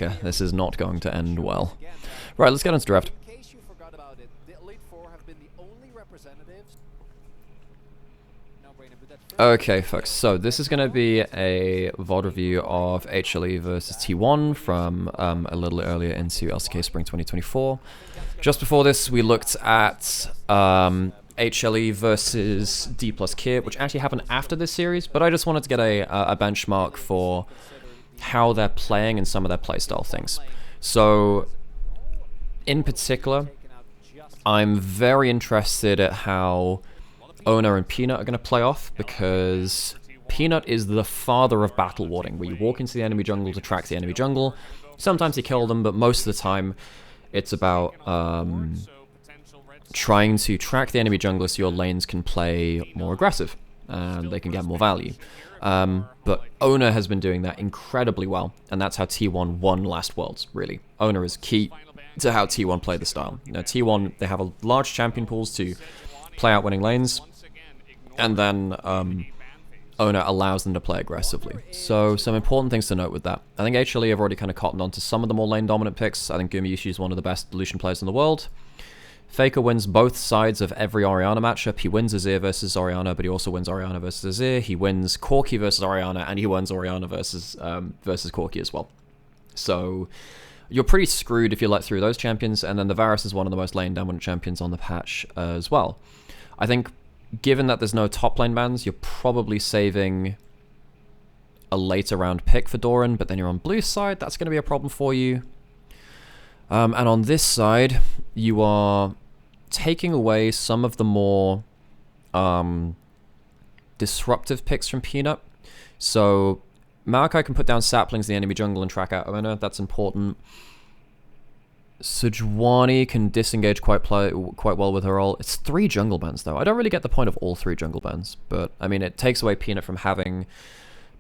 Okay, this is not going to end well. Right, let's get into draft. Okay, folks, so this is going to be a VOD review of HLE versus T1 from a little earlier into LCK Spring 2024. Just before this, we looked at HLE versus D plus Kit, which actually happened after this series, but I just wanted to get a benchmark for how they're playing and some of their playstyle things. So, in particular, I'm very interested at how Oner and Peanut are going to play off, because Peanut is the father of battle warding, where you walk into the enemy jungle to track the enemy jungle. Sometimes you kill them, but most of the time it's about trying to track the enemy jungle so your lanes can play more aggressive and they can get more value. But Oner has been doing that incredibly well, and that's how T1 won last Worlds, really. Oner is key to how T1 play the style. You know, T1, they have a large champion pools to play out winning lanes, and then Oner allows them to play aggressively. So some important things to note with that. I think HLE have already kind of cottoned on to some of the more lane dominant picks. I think Gumayushi is one of the best Lucian players in the world. Faker wins both sides of every Orianna matchup. He wins Azir versus Orianna, but he also wins Orianna versus Azir. He wins Corki versus Orianna, and he wins Orianna versus Corki as well. So you're pretty screwed if you let through those champions, and then the Varus is one of the most lane dominant champions on the patch as well. I think, given that there's no top lane bans, you're probably saving a later round pick for Doran, but then you're on blue side, that's going to be a problem for you. And on this side, you are taking away some of the more disruptive picks from Peanut. So Maokai can put down saplings in the enemy jungle and track out Oner, that's important. Sejuani can disengage quite well with her ult. It's 3 jungle bans though. I don't really get the point of all 3 jungle bans, but I mean, it takes away Peanut from having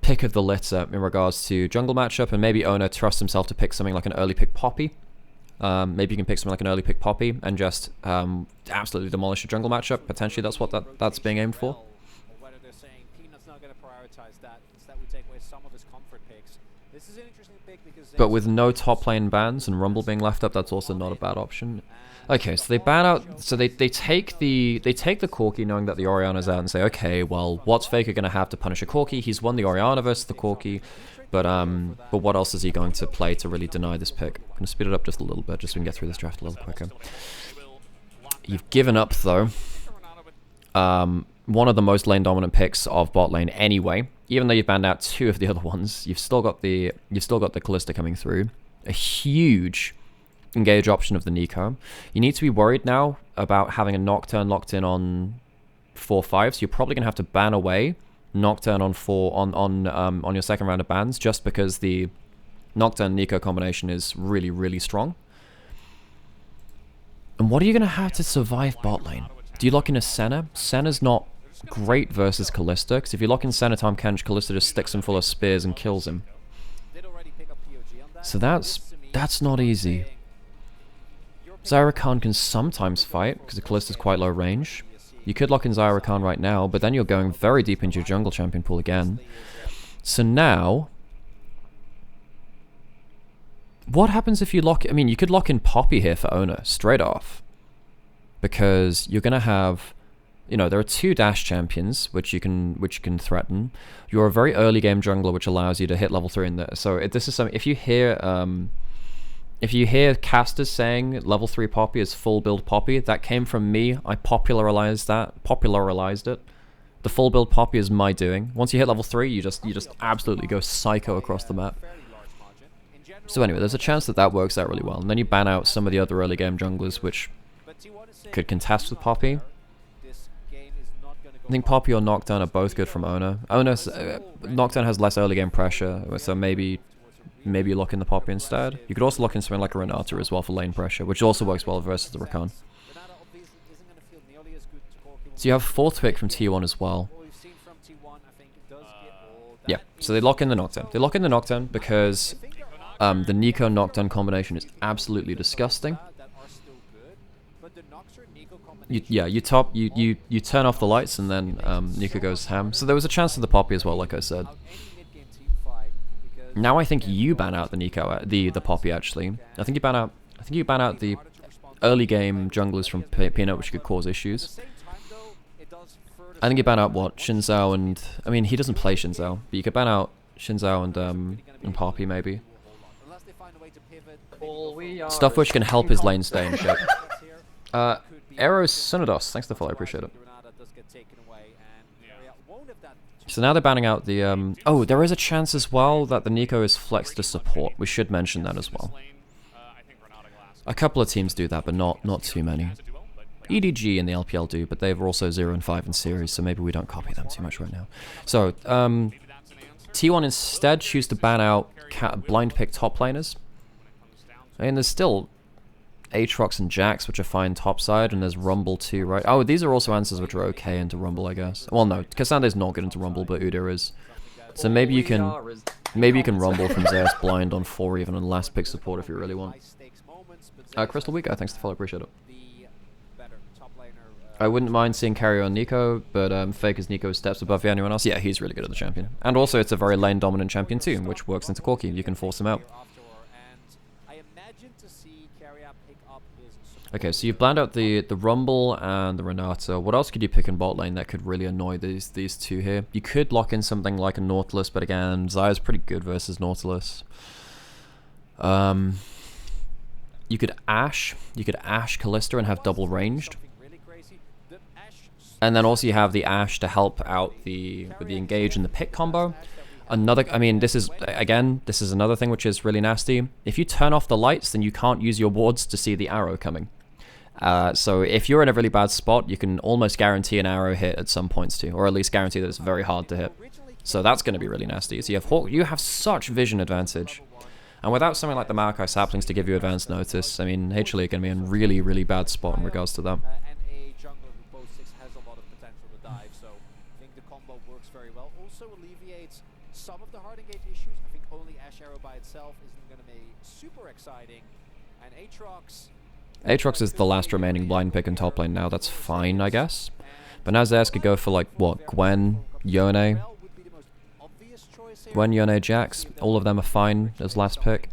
pick of the litter in regards to jungle matchup, and maybe Oner trusts himself to pick something like an early pick Poppy. Maybe you can pick something like an early pick Poppy and just absolutely demolish a jungle matchup. Potentially that's what that's being aimed for. But with no top lane bans and Rumble being left up, that's also not a bad option. Okay, so they ban out. So they take the Corki, knowing that the Orianna's out, and say, okay, well, what's Faker gonna have to punish a Corki? He's won the Orianna versus the Corki, but what else is he going to play to really deny this pick? I'm gonna speed it up just a little bit, just so we can get through this draft a little quicker. You've given up though one of the most lane dominant picks of bot lane anyway. Even though you've banned out 2 of the other ones, you've still got the Kalista coming through. A huge engage option of the Nico. You need to be worried now about having a Nocturne locked in on 4-5, so you're probably gonna have to ban away Nocturne on on your second round of bans, just because the Nocturne Nico combination is really, really strong. And what are you gonna have to survive bot lane? Do you lock in a Senna? Senna's not great versus Kalista, because if you lock in Senna Time Kench, Kalista just sticks him full of spears and kills him. So that's not easy. Zyra Khan can sometimes fight, because the Kalista's quite low range. You could lock in Zyra Khan right now, but then you're going very deep into your jungle champion pool again. So now, what happens if you lock... I mean, you could lock in Poppy here for Oner, straight off. Because you're going to have... You know, there are 2 dash champions which you can threaten. You're a very early game jungler, which allows you to hit level 3 in there. So this is something. If you hear casters saying level 3 Poppy is full build Poppy, that came from me. I popularized it. The full build Poppy is my doing. Once you hit level 3, you just absolutely go psycho across the map. So anyway, there's a chance that works out really well, and then you ban out some of the other early game junglers which could contest with Poppy. I think Poppy or Nocturne are both good from Oner. Nocturne has less early game pressure, so maybe you lock in the Poppy instead. You could also lock in something like a Renata as well for lane pressure, which also works well versus the Rakan. So you have 4th pick from T1 as well. Yeah, so they lock in the Nocturne. They lock in the Nocturne because the Nico Nocturne combination is absolutely disgusting. You turn off the lights and then Nico goes ham. So there was a chance for the Poppy as well, like I said. Now I think you ban out the Nico, the Poppy actually. I think you ban out the early game junglers from Peanut, which could cause issues. I think you ban out what Shinzao and I mean he doesn't play Shinzao, but you could ban out Shinzao and Poppy maybe. Stuff which can help his lane stay in shape. Eros Synodos, thanks for the follow, I appreciate it. So now they're banning out the, oh, there is a chance as well that the Nico is flexed to support. We should mention that as well. A couple of teams do that, but not too many. EDG and the LPL do, but they've also 0 and 5 in series, so maybe we don't copy them too much right now. So, T1 instead choose to ban out blind pick top laners. I mean, there's still Aatrox and Jax, which are fine topside, and there's Rumble too, right? Oh, these are also answers which are okay into Rumble, I guess. Well, no, Kassande's not good into Rumble, but Udyr is. So maybe you can Rumble from Zeus blind on 4 even on last pick support if you really want. Crystal Weaker, thanks for the follow, appreciate it. I wouldn't mind seeing Carrier on Nico, but Faker's Nico steps above anyone else. Yeah, he's really good at the champion. And also, it's a very lane dominant champion too, which works into Corki. You can force him out. Okay, so you've banned out the Rumble and the Renata. What else could you pick in bot lane that could really annoy these two here? You could lock in something like a Nautilus, but again, Xayah's pretty good versus Nautilus. You could Ashe Kalista and have double ranged. And then also you have the Ashe to help out with the engage and the pick combo. I mean, this is another thing which is really nasty. If you turn off the lights, then you can't use your wards to see the arrow coming. So if you're in a really bad spot, you can almost guarantee an arrow hit at some points too, or at least guarantee that it's very hard to hit. So that's going to be really nasty. So you have such vision advantage. And without something like the Maokai saplings to give you advance notice, I mean, HLE are going to be in a really, really bad spot in regards to that. Some of the hard engage issues. I think only Ashe Arrow by itself isn't going to be super exciting. And Aatrox is the last remaining blind pick in top lane now. That's fine, I guess. But now Zeus could go for like what? Gwen, Yone, Jax. All of them are fine as last pick.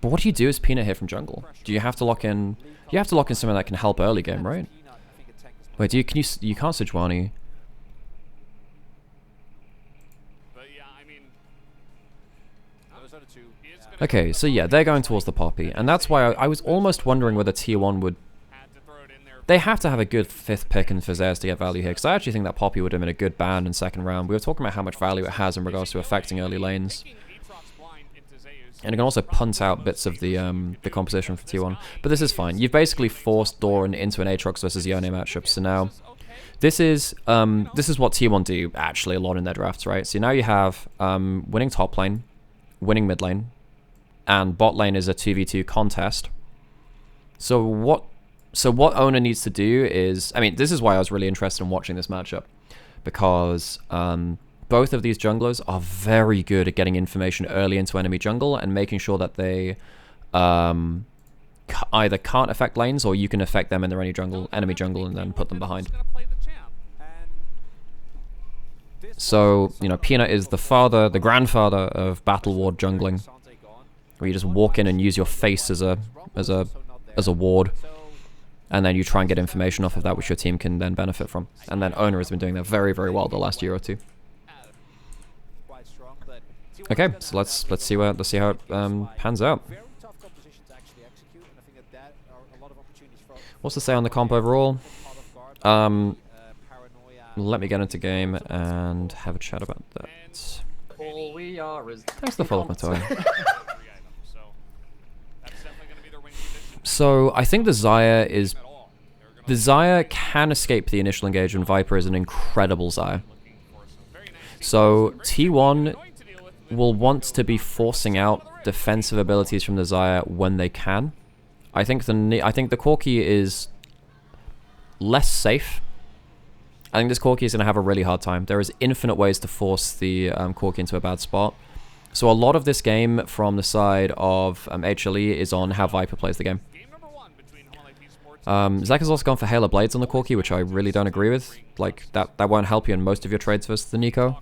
But what do you do as Peanut here from jungle? Do you have to lock in? You have to lock in something that can help early game, right? Wait, you can't Sejuani. Okay, so yeah, they're going towards the Poppy, and that's why I was almost wondering whether Tier 1 would... They have to have a good 5th pick in Zeus to get value here, because I actually think that Poppy would have been a good ban in second round. We were talking about how much value it has in regards to affecting early lanes. And it can also punt out bits of the composition for Tier 1. But this is fine. You've basically forced Doran into an Aatrox versus Yone matchup, so now... This is what Tier 1 do, actually, a lot in their drafts, right? So now you have winning top lane, winning mid lane, and bot lane is a 2v2 contest. So what Oner needs to do is... I mean, this is why I was really interested in watching this matchup. Because both of these junglers are very good at getting information early into enemy jungle and making sure that they either can't affect lanes or you can affect them in their enemy jungle and then put them behind. So, you know, Peanut is the grandfather of Battle Ward jungling. Where you just walk in and use your face as a ward, and then you try and get information off of that, which your team can then benefit from. And then Oner has been doing that very, very well the last year or two. Okay, so let's see how it pans out. What's to say on the comp overall? Let me get into game and have a chat about that. All we are is thanks for the follow-up, Matoy. So I think the Xayah can escape the initial engagement. Viper is an incredible Xayah. So T1 will want to be forcing out defensive abilities from the Xayah when they can. I think the Corki is less safe. I think this Corki is going to have a really hard time. There is infinite ways to force the Corki into a bad spot. So a lot of this game from the side of HLE is on how Viper plays the game. Zach has also gone for Halo Blades on the Corki, which I really don't agree with. Like, that won't help you in most of your trades versus the Nico.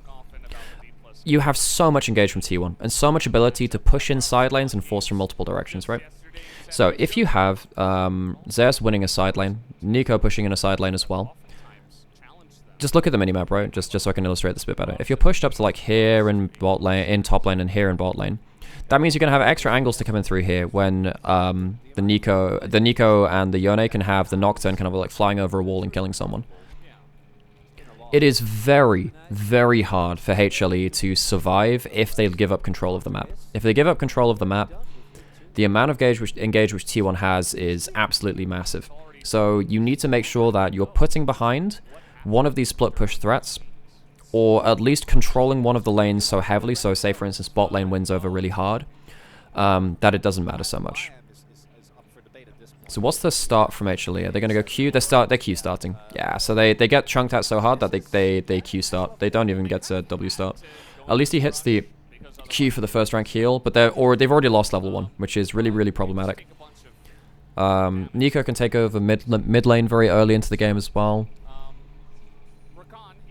you have so much engage from T1 and so much ability to push in side lanes and force from multiple directions, right? So if you have Zeus winning a side lane, Nico pushing in a side lane as well, just look at the minimap, right? Just so I can illustrate this a bit better. If you're pushed up to like here in bot lane, in top lane, and here in bot lane, that means you're gonna have extra angles to come in through here when the Nico and the Yone can have the Nocturne kind of like flying over a wall and killing someone. It is very, very hard for HLE to survive if they give up control of the map. If they give up control of the map, the amount of engage which T1 has is absolutely massive. So you need to make sure that you're putting behind one of these split push threats, or at least controlling one of the lanes so heavily, so say for instance bot lane wins over really hard, that it doesn't matter so much. So what's the start from HLE? Are they going to go Q? They're Q starting. Yeah, so they get chunked out so hard that they Q start. They don't even get to W start. At least he hits the Q for the first rank heal, but they've already lost level 1, which is really, really problematic. Nico can take over mid lane very early into the game as well.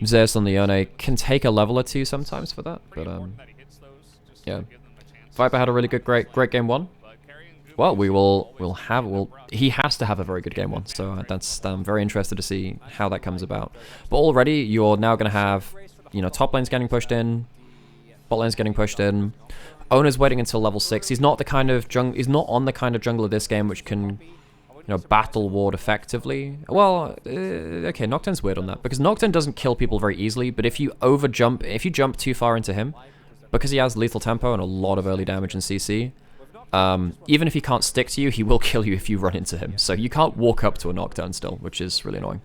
Zeus on the Yone can take a level or 2 sometimes for that, but yeah. Viper had a really great game 1. Well, he has to have a very good game 1, so I'm very interested to see how that comes about. But already you're now going to have, you know, top lane's getting pushed in, bot lane's getting pushed in. Oner's waiting until level 6. He's not the kind of he's not on the kind of jungler this game which can, you know, battle ward effectively. Well, okay, Nocturne's weird on that because Nocturne doesn't kill people very easily, but if you jump too far into him, because he has lethal tempo and a lot of early damage in CC, even if he can't stick to you, he will kill you if you run into him. So you can't walk up to a Nocturne still, which is really annoying.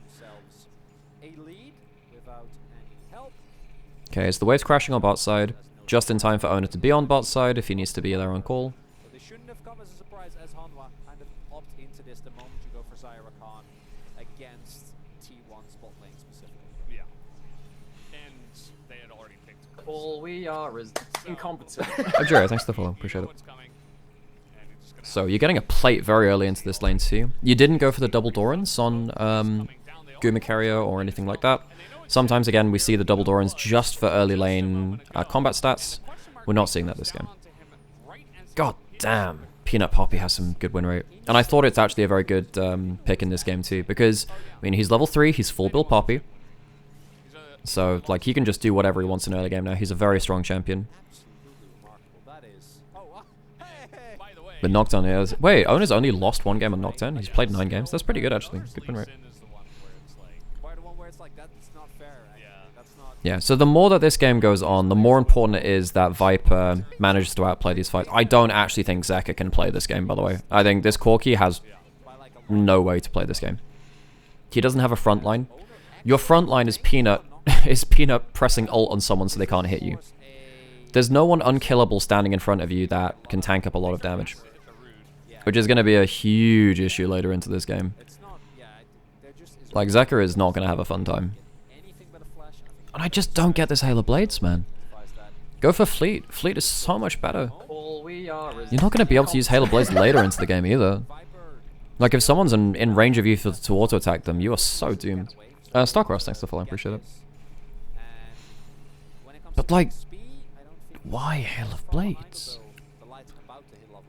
Okay, so the wave's crashing on bot side, just in time for Oner to be on bot side if he needs to be there on call. They shouldn't have come as a surprise as Hanwha kind of opt into this the moment you go for Zyra Khan against T1's bot lane specifically. Yeah. And they had already picked. All we are is incompetent. Ajiro, thanks for the follow, appreciate it. So you're getting a plate very early into this lane too. You didn't go for the double Dorans on Guma Carrier or anything like that. Sometimes again we see the double Dorans just for early lane combat stats. We're not seeing that this game. God damn, Peanut Poppy has some good win rate. And I thought it's actually a very good pick in this game too, because I mean he's level 3, he's full build Poppy. So like he can just do whatever he wants in early game now. He's a very strong champion. But Nocturne is... Wait, Oner's only lost 1 game on Nocturne. He's played 9 games. That's pretty good, actually. Good win rate. Yeah, so the more that this game goes on, the more important it is that Viper manages to outplay these fights. I don't actually think Zeka can play this game, by the way. I think this Corki has no way to play this game. He doesn't have a front line. Your front line is Peanut, pressing ult on someone so they can't hit you. There's no one unkillable standing in front of you that can tank up a lot of damage, which is going to be a huge issue later into this game. Like, Zeka is not going to have a fun time. And I just don't get this Halo Blades, man. Go for Fleet. Fleet is so much better. You're not going to be able to use Halo Blades later into the game either. Like, if someone's in range of you to auto-attack them, you are so doomed. Starcross, thanks for the follow, appreciate it. But, like... why Hail of Blades? I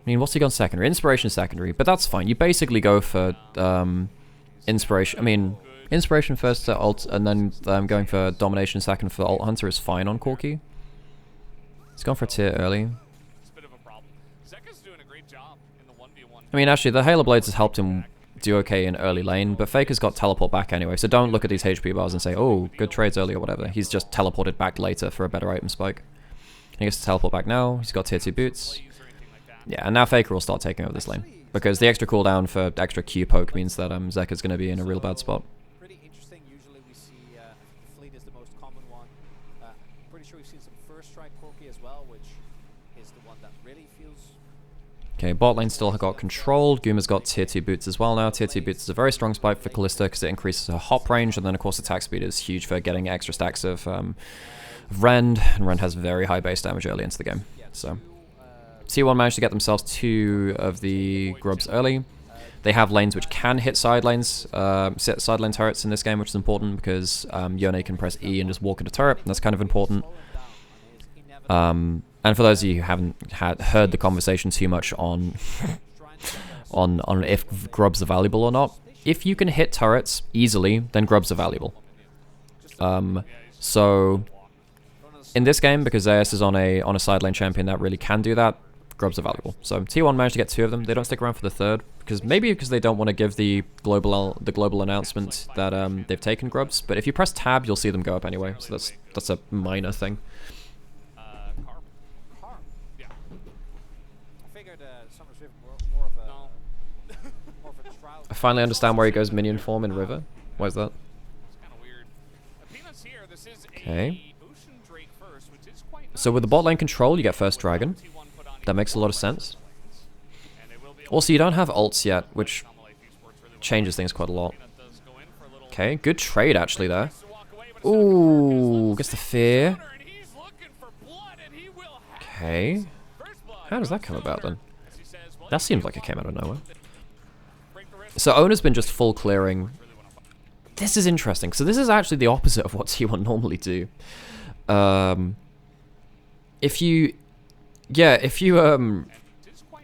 mean, what's he gone secondary? Inspiration secondary, but that's fine. You basically go for Inspiration. I mean, Inspiration first to ult, and then going for Domination second for Alt Hunter is fine on Corki. He's gone for a tier early. I mean, actually, the Hail of Blades has helped him do okay in early lane, but Faker's got teleport back anyway, so don't look at these HP bars and say, oh, good trades early or whatever. He's just teleported back later for a better item spike. He gets to teleport back now. He's got tier 2 boots. Yeah, and now Faker will start taking over this lane, because the extra cooldown for extra Q poke means that Zeka's going to be in a real bad spot. Pretty interesting. Usually we see Fleet is the most common one. Pretty sure we've seen some first strike Corki as well, which is the one that really feels... Okay, bot lane still got controlled. Guma's got tier 2 boots as well now. Tier 2 boots is a very strong spike for Kalista because it increases her hop range, and then of course attack speed is huge for getting extra stacks of Rend, and Rend has very high base damage early into the game. So T1 managed to get themselves 2 of the grubs early. They have lanes which can hit side lanes, side lane turrets in this game, which is important because Yone can press E and just walk into turret, and that's kind of important. And for those of you who haven't heard the conversation too much on on if grubs are valuable or not, if you can hit turrets easily, then grubs are valuable. So in this game, because AS is on a side lane champion that really can do that, grubs are valuable. So T1 managed to get 2 of them. They don't stick around for the third because they don't want to give the global announcement that they've taken grubs. But if you press tab, you'll see them go up anyway. So that's a minor thing. I finally understand where he goes minion form in River. Why is that? Okay. So with the bot lane control, you get first dragon. That makes a lot of sense. Also, you don't have ults yet, which changes things quite a lot. Okay, good trade actually there. Ooh, gets the fear. Okay. How does that come about then? That seems like it came out of nowhere. So Oner's been just full clearing. This is interesting. So this is actually the opposite of what T1 normally do. You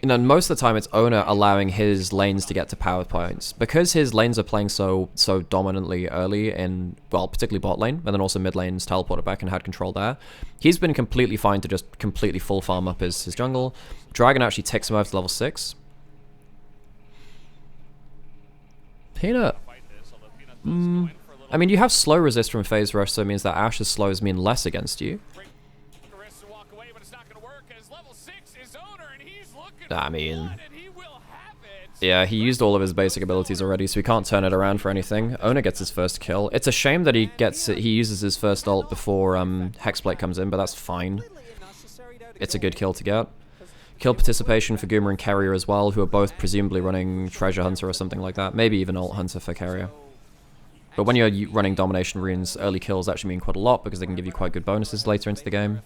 know, most of the time it's Oner allowing his lanes to get to power points. Because his lanes are playing so dominantly early in, well, particularly bot lane, and then also mid lane's teleported back and had control there, he's been completely fine to just completely full farm up his jungle. Dragon actually takes him over to level 6. Peanut. I mean, you have slow resist from phase rush, so it means that Ash's slows mean less against you. I mean, yeah, he used all of his basic abilities already, so he can't turn it around for anything. Oner gets his first kill. It's a shame that he uses his first ult before Hexblade comes in, but that's fine. It's a good kill to get. Kill participation for Goomer and Carrier as well, who are both presumably running Treasure Hunter or something like that. Maybe even Ult Hunter for Carrier. But when you're running Domination Runes, early kills actually mean quite a lot because they can give you quite good bonuses later into the game.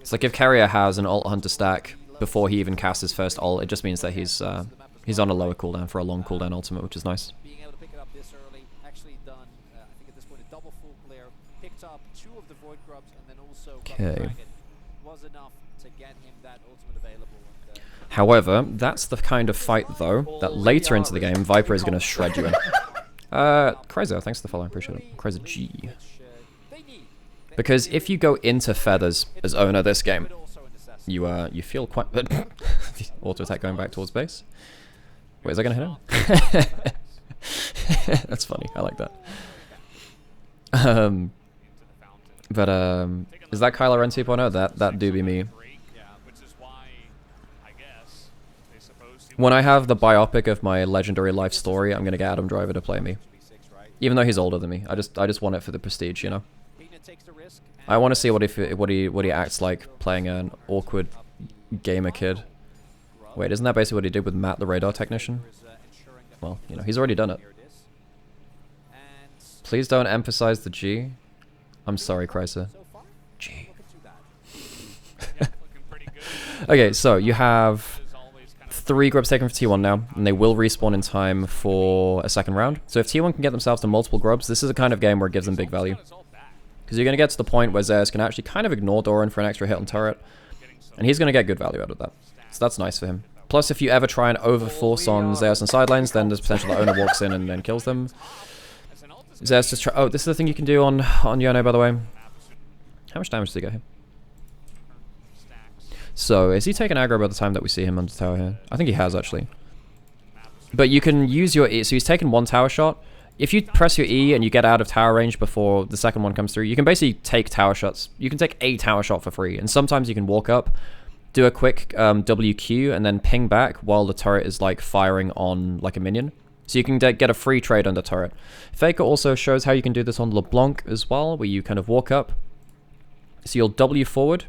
It's like if Carrier has an Ult Hunter stack before he even casts his first ult, it just means that he's on a lower cooldown for a long cooldown ultimate, which is nice. Being able to pick it up this early, actually done, I think at this point a double full clear, picked up 2 of the Void Grubs and then also Okay. was enough to get him that ultimate available. And, However, that's the kind of fight though that later into the game Viper is going to shred you in. Kryzer, thanks for the follow, I appreciate it. Kryzer G. Because if you go into Feathers as Oner this game, you feel quite the auto attack going back towards base. Wait, is that gonna hit him? That's funny. I like that. Is that Kylo Ren 2.0? That do be me. When I have the biopic of my legendary life story, I'm gonna get Adam Driver to play me. Even though he's older than me, I just want it for the prestige, you know. I want to see what he acts like playing an awkward gamer kid. Wait, isn't that basically what he did with Matt, the radar technician? Well, you know, he's already done it. Please don't emphasize the G. I'm sorry, Kryzer. G. Okay, so you have 3 grubs taken for T1 now, and they will respawn in time for a second round. So if T1 can get themselves to multiple grubs, this is a kind of game where it gives them big value. Because you're going to get to the point where Zeus can actually kind of ignore Doran for an extra hit on turret. And he's going to get good value out of that. So that's nice for him. Plus, if you ever try and overforce on Zeus and side lanes, then there's potential that Oner walks in and then kills them. Zeus just try... Oh, this is the thing you can do on Yone, by the way. How much damage does he get here? So, is he taking aggro by the time that we see him under tower here? I think he has, actually. But you can use your E. So he's taken 1 tower shot. If you press your E and you get out of tower range before the second one comes through, you can basically take tower shots. You can take a tower shot for free. And sometimes you can walk up, do a quick WQ, and then ping back while the turret is like firing on like a minion. So you can get a free trade under turret. Faker also shows how you can do this on LeBlanc as well, where you kind of walk up. So you'll W forward,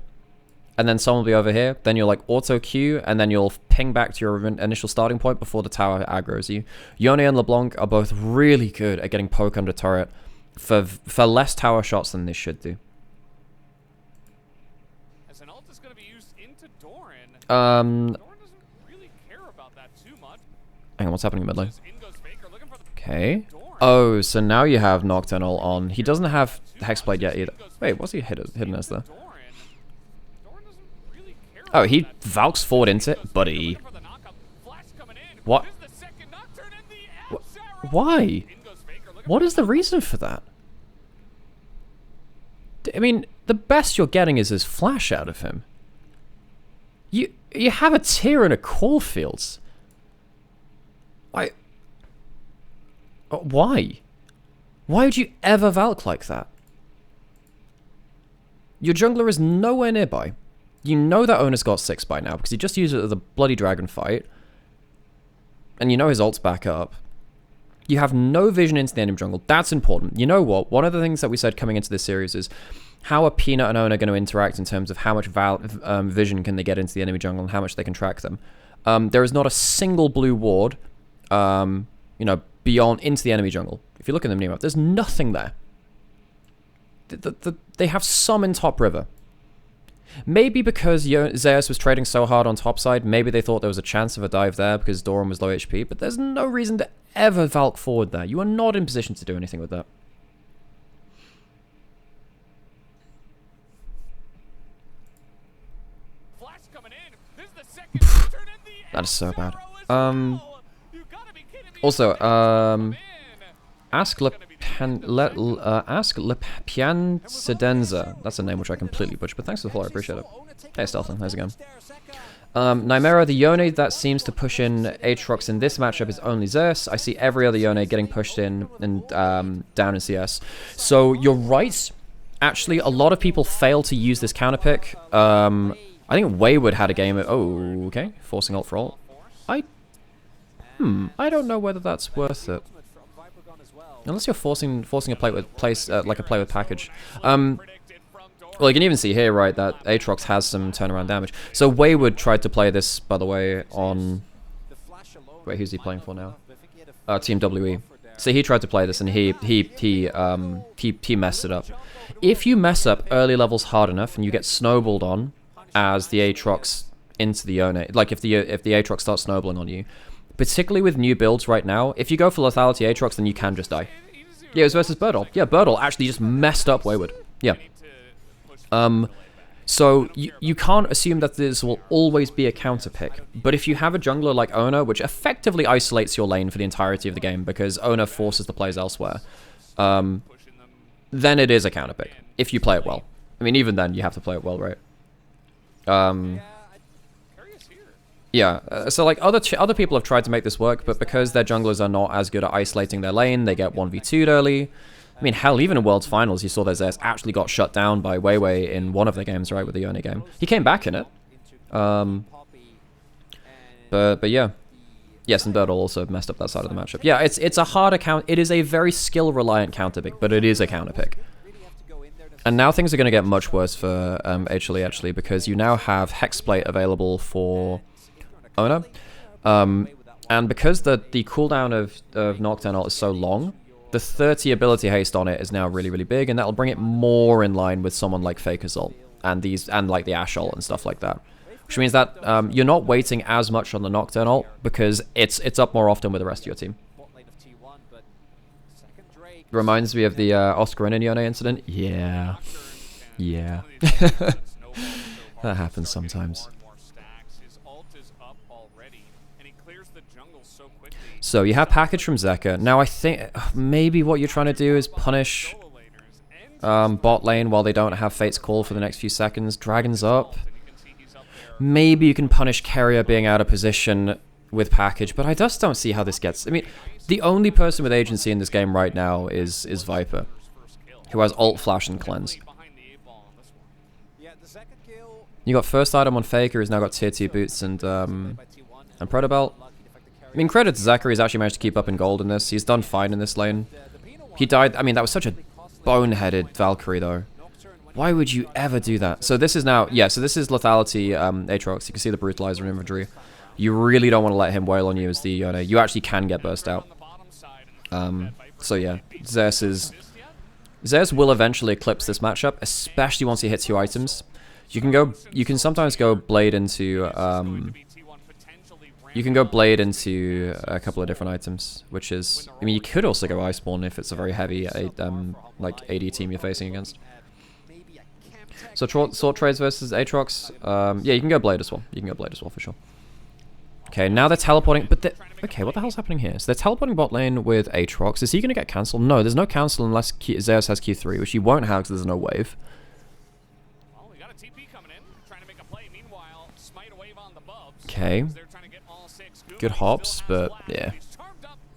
and then someone will be over here. Then you'll like auto Q, and then you'll ping back to your initial starting point before the tower aggroes you. Yone and LeBlanc are both really good at getting poke under turret for less tower shots than they should do. As an ult is going to be used into Doran. Doran doesn't really care about that too much. Hang on, what's happening in mid lane? In goes Faker looking for the Okay. Oh, so now you have Nocturnal on. He doesn't have Hexblade yet either. Wait, what's he hidden as there? Doran. Oh, he Valks forward into it? Buddy. What? Why? What is the reason for that? I mean, the best you're getting is his flash out of him. You have a tier in a Caulfields. Why? Why? Why would you ever Valk like that? Your jungler is nowhere nearby. You know that Oner's got 6 by now because he just used it at the bloody dragon fight. And you know his ult's back up. You have no vision into the enemy jungle. That's important. You know what? One of the things that we said coming into this series is how are Peanut and Oner going to interact in terms of how much vision can they get into the enemy jungle and how much they can track them. There is not a single blue ward, you know, beyond into the enemy jungle. If you look at the minimap, there's nothing there. They have some in top river. Maybe because Zeus was trading so hard on top side, maybe they thought there was a chance of a dive there because Doran was low HP, but there's no reason to ever Valk forward there. You are not in position to do anything with that. That is so bad. Also, ask Lepiancedenza. That's a name which I completely butchered, but thanks for the follow, I appreciate it. Hey Stelton, how's it going? Nymera, the Yone that seems to push in Aatrox in this matchup is only Zeus. I see every other Yone getting pushed in and down in CS. So you're right. Actually, a lot of people fail to use this counter pick. I think Wayward had a game of... Oh, okay. Forcing ult for ult. I don't know whether that's worth it. Unless you're forcing a play with like a play with package. Well, you can even see here, right, that Aatrox has some turnaround damage. So Wayward tried to play this, by the way, on... Wait, who's he playing for now? Team WE. So he tried to play this, and he messed it up. If you mess up early levels hard enough, and you get snowballed on as the Aatrox into the Oner, like if the Aatrox starts snowballing on you, particularly with new builds right now, if you go for lethality Aatrox, then you can just die. Yeah, it was versus Birdle. Yeah, Birdle actually just messed up Wayward. Yeah. So you can't assume that this will always be a counter pick. But if you have a jungler like Oner, which effectively isolates your lane for the entirety of the game because Oner forces the plays elsewhere, then it is a counter pick if you play it well. I mean, even then you have to play it well, right? Yeah, so like other people have tried to make this work, but because their junglers are not as good at isolating their lane, they get 1v2'd early. I mean, hell, even in World's Finals, you saw that Zeus actually got shut down by Weiwei in one of their games, right, with the Yone game. He came back in it. But yeah. Yes, and Birdle also messed up that side of the matchup. Yeah, it's a harder count. It is a very skill-reliant counter pick, but it is a counter pick. And now things are going to get much worse for HLE, actually, because you now have Hexblade available for Oner. And because the cooldown of Nocturne ult is so long, the 30 ability haste on it is now really, really big, and that'll bring it more in line with someone like Faker's ult and like the Ashe ult and stuff like that. Which means that you're not waiting as much on the Nocturne ult because it's up more often with the rest of your team. Reminds me of the Oscar and Yone incident. Yeah. Yeah. That happens sometimes. So you have package from Zeka. Now I think maybe what you're trying to do is punish bot lane while they don't have Fate's Call for the next few seconds. Dragon's up. Maybe you can punish Carrier being out of position with package, but I just don't see how this gets... I mean, the only person with agency in this game right now is Viper, who has ult, flash, and cleanse. You got first item on Faker, who's now got tier 2 boots and Proto Belt. I mean, credit to Zachary, he's actually managed to keep up in gold in this. He's done fine in this lane. He died... I mean, that was such a boneheaded Valkyrie, though. Why would you ever do that? So this is now... Yeah, so this is lethality Aatrox. You can see the Brutalizer in inventory. You really don't want to let him wail on you as the Yone. You actually can get burst out. So yeah, Zeus will eventually eclipse this matchup, especially once he hits 2 items. You can sometimes go Blade into... you can go Blade into a couple of different items, which is... I mean, you could also go Iceborne if it's a very heavy like AD team you're facing against. So Sword Trades versus Aatrox. Yeah, you can go Blade as well. You can go Blade as well for sure. Okay, now they're teleporting, but okay, what the hell's happening here? So they're teleporting bot lane with Aatrox. Is he going to get cancelled? No, there's no cancel unless Zeus has Q3, which he won't have because there's no wave. Well, we got a TP coming in, trying to make a play. Meanwhile, smite a wave on the Bubs. Okay. They're trying to get all 6. Good hops, but yeah.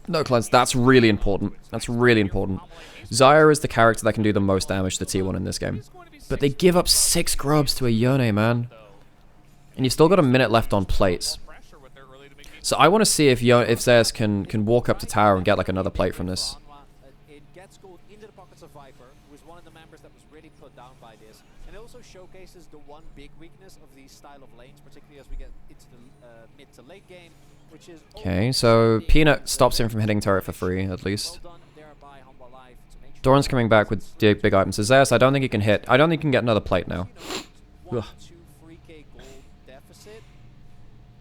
No cleanse. That's really important. That's really important. Xayah is the character that can do the most damage to T1 in this game. But they give up 6 grubs to a Yone, man. And you've still got a minute left on plates. So I want to see if Zeus can walk up to tower and get like another plate from this. It gets gold into the pockets of Viper, who is one of the members that was really put down by this. And it also showcases the one big weakness of these style of lanes, particularly as we get into the mid to late game, which is... Okay, so Peanut stops him from hitting turret for free, at least. Doran's coming back with big items. So Zeus, I don't think he can hit. I don't think he can get another plate now. Ugh. 3k gold deficit.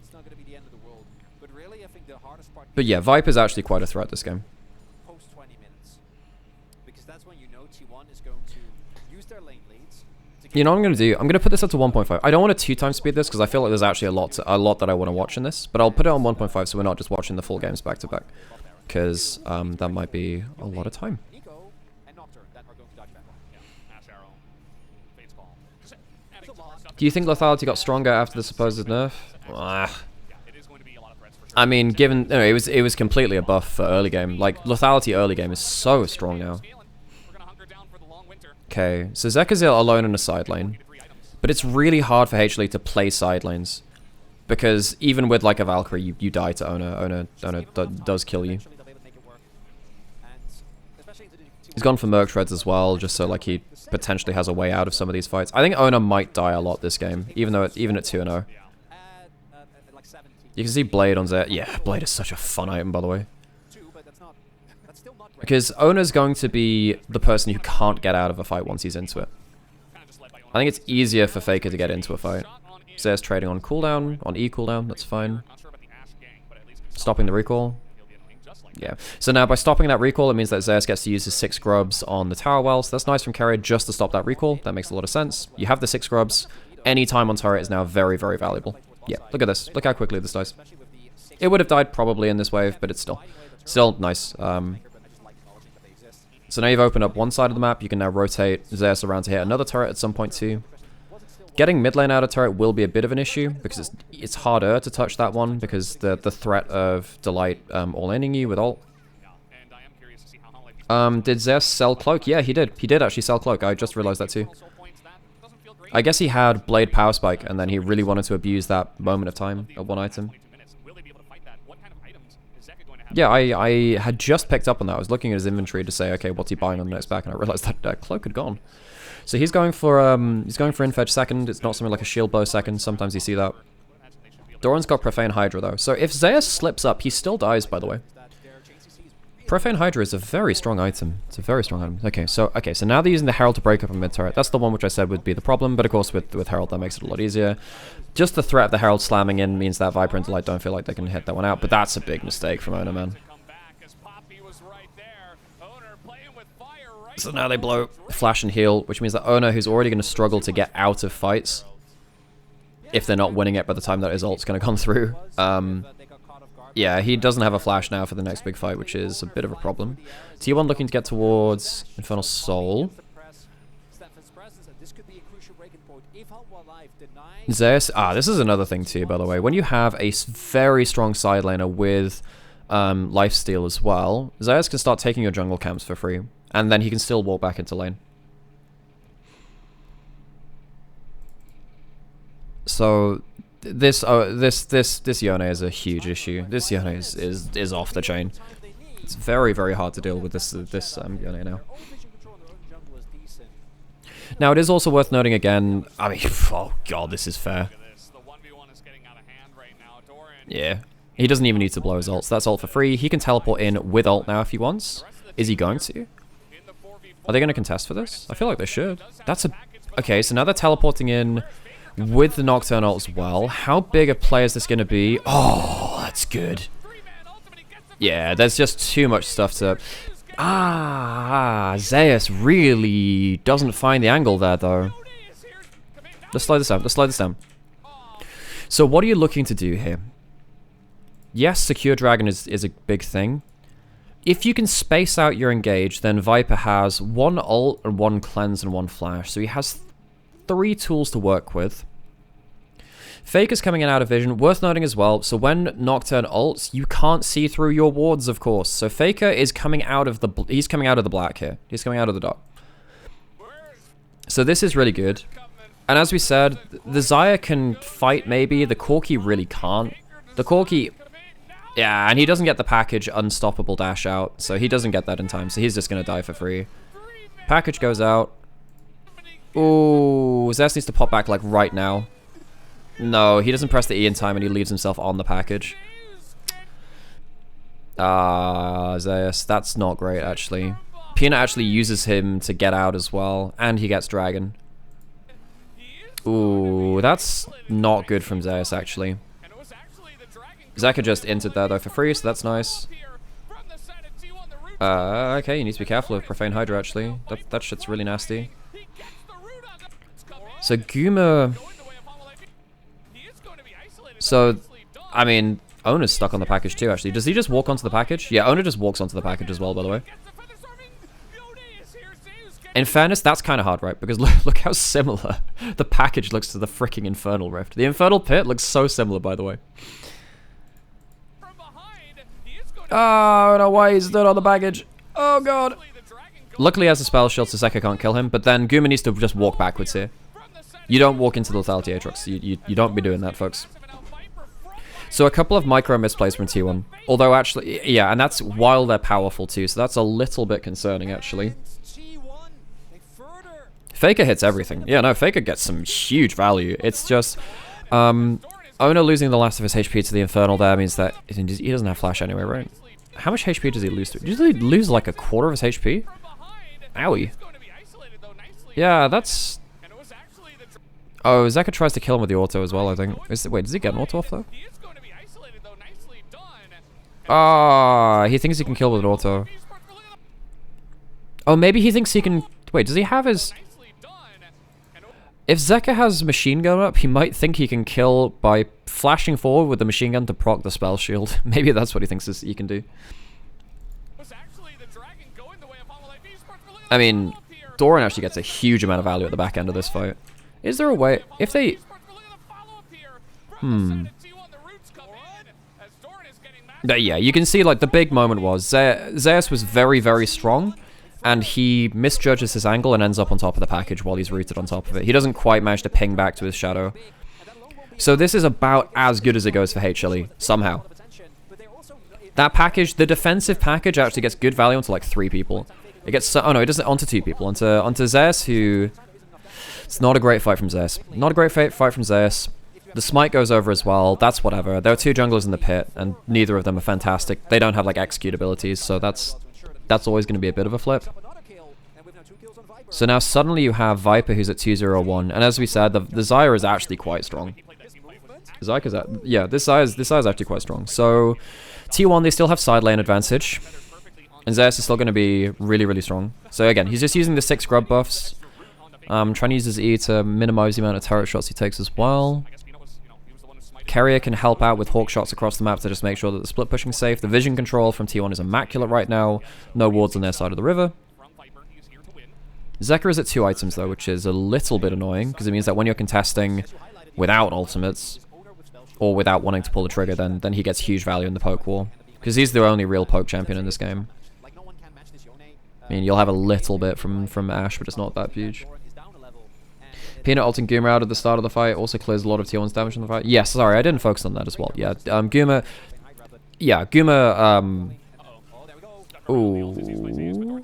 It's not going to be the end of the world. But really, I think the hardest part... But yeah, Viper's actually quite a threat this game. Post 20 minutes. Because that's when you know T1 is going to use their lane leads. You know what I'm going to do? I'm going to put this up to 1.5. I don't want to 2 times speed this because I feel like there's actually a lot that I want to watch in this. But I'll put it on 1.5 so we're not just watching the full games back to back. Because that might be a lot of time. Do you think lethality got stronger after the supposed nerf? I mean, given it was completely a buff for early game. Like lethality early game is so strong now. Okay, so Zekazil alone in a side lane, but it's really hard for HLE to play side lanes because even with like a Valkyrie, you die to Oner. Oner does kill you. He's gone for Merc Treads as well, just so like he potentially has a way out of some of these fights. I think Oner might die a lot this game, even at 2-0. You can see Blade on Zed. Yeah, Blade is such a fun item, by the way. Because Oner's going to be the person who can't get out of a fight once he's into it. I think it's easier for Faker to get into a fight. Zed's trading on cooldown, on E cooldown, that's fine. Stopping the recall. Yeah, so now by stopping that recall, it means that Zeus gets to use his 6 grubs on the tower well, so that's nice from carry just to stop that recall. That makes a lot of sense. You have the 6 grubs. Any time on turret is now very, very valuable. Yeah, look at this. Look how quickly this dies. It would have died probably in this wave, but it's still nice. So now you've opened up one side of the map. You can now rotate Zeus around to hit another turret at some point too. Getting mid lane out of turret will be a bit of an issue because it's harder to touch that one because the threat of Delight all-inning you with ult. Did Zeus sell Cloak? Yeah, he did. He did actually sell Cloak. I just realized that too. I guess he had Blade Power Spike and then he really wanted to abuse that moment of time at one item. Yeah, I had just picked up on that. I was looking at his inventory to say, okay, what's he buying on the next back, and I realized that Cloak had gone. So he's going for infetch second. It's not something like a shield bow second. Sometimes you see that. Doran's got Profane Hydra though. So if Zeus slips up, he still dies, by the way. Profane Hydra is a very strong item. It's a very strong item. Okay, so now they're using the Herald to break up a mid turret. That's the one which I said would be the problem, but of course with Herald that makes it a lot easier. Just the threat of the Herald slamming in means that Viper and Delight don't feel like they can hit that one out, but that's a big mistake from Oner, man. So now they blow flash and heal, which means that Oner, who's already going to struggle to get out of fights, if they're not winning it by the time that his ult's going to come through, yeah, he doesn't have a flash now for the next big fight, which is a bit of a problem. T1 looking to get towards Infernal Soul. Zeus, this is another thing too, by the way. When you have a very strong side laner with lifesteal as well, Zeus can start taking your jungle camps for free, and then he can still walk back into lane. So this Yone is a huge issue. This Yone is off the chain. It's very, very hard to deal with this Yone now. Now it is also worth noting again. I mean, oh god, this is fair. Yeah, he doesn't even need to blow his ult. So that's ult for free. He can teleport in with ult now if he wants. Is he going to? Are they going to contest for this? I feel like they should. That's a okay. So now they're teleporting in with the Nocturne ult as well. How big a play is this going to be? Oh, that's good. Yeah, there's just too much stuff to... Zeus really doesn't find the angle there, though. Let's slow this down. Let's slow this down. So what are you looking to do here? Yes, Secure Dragon is a big thing. If you can space out your engage, then Viper has 1 ult, and 1 cleanse, and 1 flash. So he has 3 tools to work with. Faker's coming in out of vision. Worth noting as well, so when Nocturne ults, you can't see through your wards, of course. So Faker is coming out of the... He's coming out of the black here. He's coming out of the dark. So this is really good. And as we said, the Xayah can fight maybe. The Corki really can't. The Corki... Yeah, and he doesn't get the package Unstoppable Dash out, so he doesn't get that in time, so he's just going to die for free. Package goes out. Ooh, Zest needs to pop back, like, right now. No, he doesn't press the E in time, and he leaves himself on the package. Zeus, that's not great, actually. Peanut actually uses him to get out as well, and he gets Dragon. Ooh, that's not good from Zeus, actually. Zeka just entered there though for free, so that's nice. Okay, you need to be careful of Profane Hydra actually. That shit's really nasty. So Guma... So, I mean, Oner's stuck on the package too actually. Does he just walk onto the package? Yeah, Oner just walks onto the package as well, by the way. In fairness, that's kind of hard, right? Because look how similar the package looks to the freaking Infernal Rift. The Infernal Pit looks so similar, by the way. Oh, no, why he's stood on the baggage. Oh, God. Luckily, he has a spell shield, so Zeka can't kill him. But then Guma needs to just walk backwards here. You don't walk into the Lethality Aatrox. You don't be doing that, folks. So a couple of micro misplays from T1. Although, actually, yeah, and that's while they're powerful, too. So that's a little bit concerning, actually. Faker hits everything. Yeah, no, Faker gets some huge value. It's just... Oner losing the last of his HP to the Infernal there means that he doesn't have Flash anyway, right? How much HP does he lose to? Does he lose like a quarter of his HP? Owie. Yeah, that's... Oh, Zeka tries to kill him with the auto as well, I think. Wait, does he get an auto off though? Ah, he thinks he can kill with an auto. Oh, maybe he thinks he can... Wait, does he have his... If Zeka has machine gun up, he might think he can kill by flashing forward with the machine gun to proc the spell shield. Maybe that's what he thinks he can do. I mean, Doran actually gets a huge amount of value at the back end of this fight. Is there a way... If they... But yeah, you can see, like, the big moment was Zeus was very, very strong. And he misjudges his angle and ends up on top of the package while he's rooted on top of it. He doesn't quite manage to ping back to his shadow. So this is about as good as it goes for HLE, somehow. That package, the defensive package, actually gets good value onto like 3 people. It gets... Oh no, it doesn't... Onto 2 people. Onto Zeus, who... It's not a great fight from Zeus. Not a great fight from Zeus. The smite goes over as well. That's whatever. There are 2 junglers in the pit, and neither of them are fantastic. They don't have like execute abilities, so that's always going to be a bit of a flip. So now suddenly you have Viper who's at 201, and as we said, the Xayah is actually quite strong. Yeah, this Xayah is actually quite strong. So T1, they still have side lane advantage, and Zeus is still going to be really, really strong. So again, he's just using the 6 grub buffs, trying to use his E to minimize the amount of turret shots he takes as well. Carrier can help out with hawk shots across the map to just make sure that the split pushing is safe. The vision control from T1 is immaculate right now. No wards on their side of the river. Zeka is at 2 items though, which is a little bit annoying, because it means that when you're contesting without ultimates, or without wanting to pull the trigger, then he gets huge value in the poke war. Because he's the only real poke champion in this game. I mean, you'll have a little bit from Ashe, but it's not that huge. Peanut ulting Guma out at the start of the fight also clears a lot of T1's damage in the fight. Yes, sorry, I didn't focus on that as well. Yeah, Guma... Yeah, Guma... Ooh...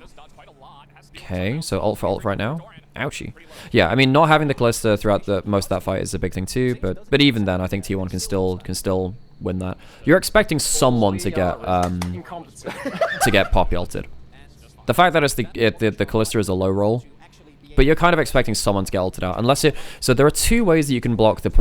Okay, so ult for ult right now. Ouchie. Yeah, I mean, not having the Callista throughout most of that fight is a big thing too, but even then, I think T1 can still win that. You're expecting someone to get poppy ulted. The fact that it's the Callista is a low roll, but you're kind of expecting someone to get ulted out, unless it. So there are 2 ways that you can block the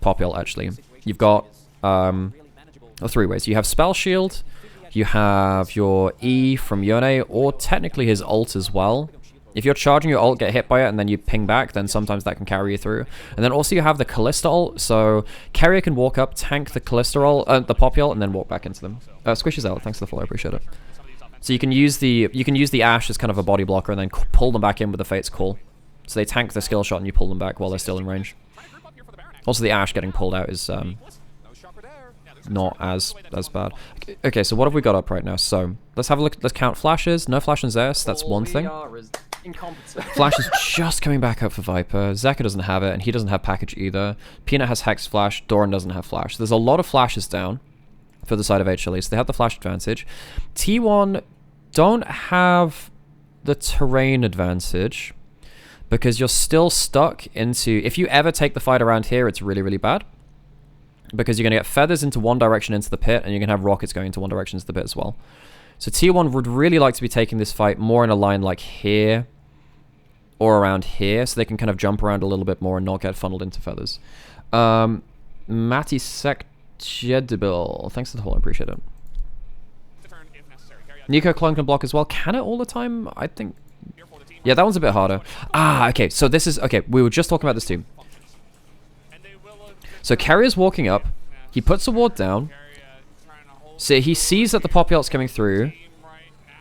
poppy ult. Actually, you've got 3 ways. You have spell shield. You have your E from Yone, or technically his ult as well. If you're charging your ult, get hit by it, and then you ping back, then sometimes that can carry you through. And then also you have the Kalista ult, so carrier can walk up, tank the Kalista ult, the Poppy ult, and then walk back into them. Squishes out, thanks for the follow, I appreciate it. So you can use the Ashe as kind of a body blocker, and then pull them back in with the Fate's Call. So they tank the skill shot, and you pull them back while they're still in range. Also, the Ashe getting pulled out is not as bad. Okay, so what have we got up right now? So let's have a look. Let's count flashes. No flash and Zeus. That's one thing. Flash is just coming back up for Viper. Zeka doesn't have it, and he doesn't have package either. Peanut has Hex Flash. Doran doesn't have Flash. There's a lot of flashes down for the side of HLE, so they have the flash advantage. T1 don't have the terrain advantage because you're still stuck into... If you ever take the fight around here, it's really, really bad. Because you're going to get feathers into one direction into the pit, and you're going to have rockets going into one direction into the pit as well. So T1 would really like to be taking this fight more in a line like here or around here, so they can kind of jump around a little bit more and not get funneled into feathers. Matty Secjedible, thanks for the whole, I appreciate it. Nico clone can block as well. Can it all the time? I think... Yeah, that one's a bit harder. Ah, okay, so this is... Okay, we were just talking about this team. So Carrier's walking up. He puts a ward down. So he sees that the Poppy ult's coming through.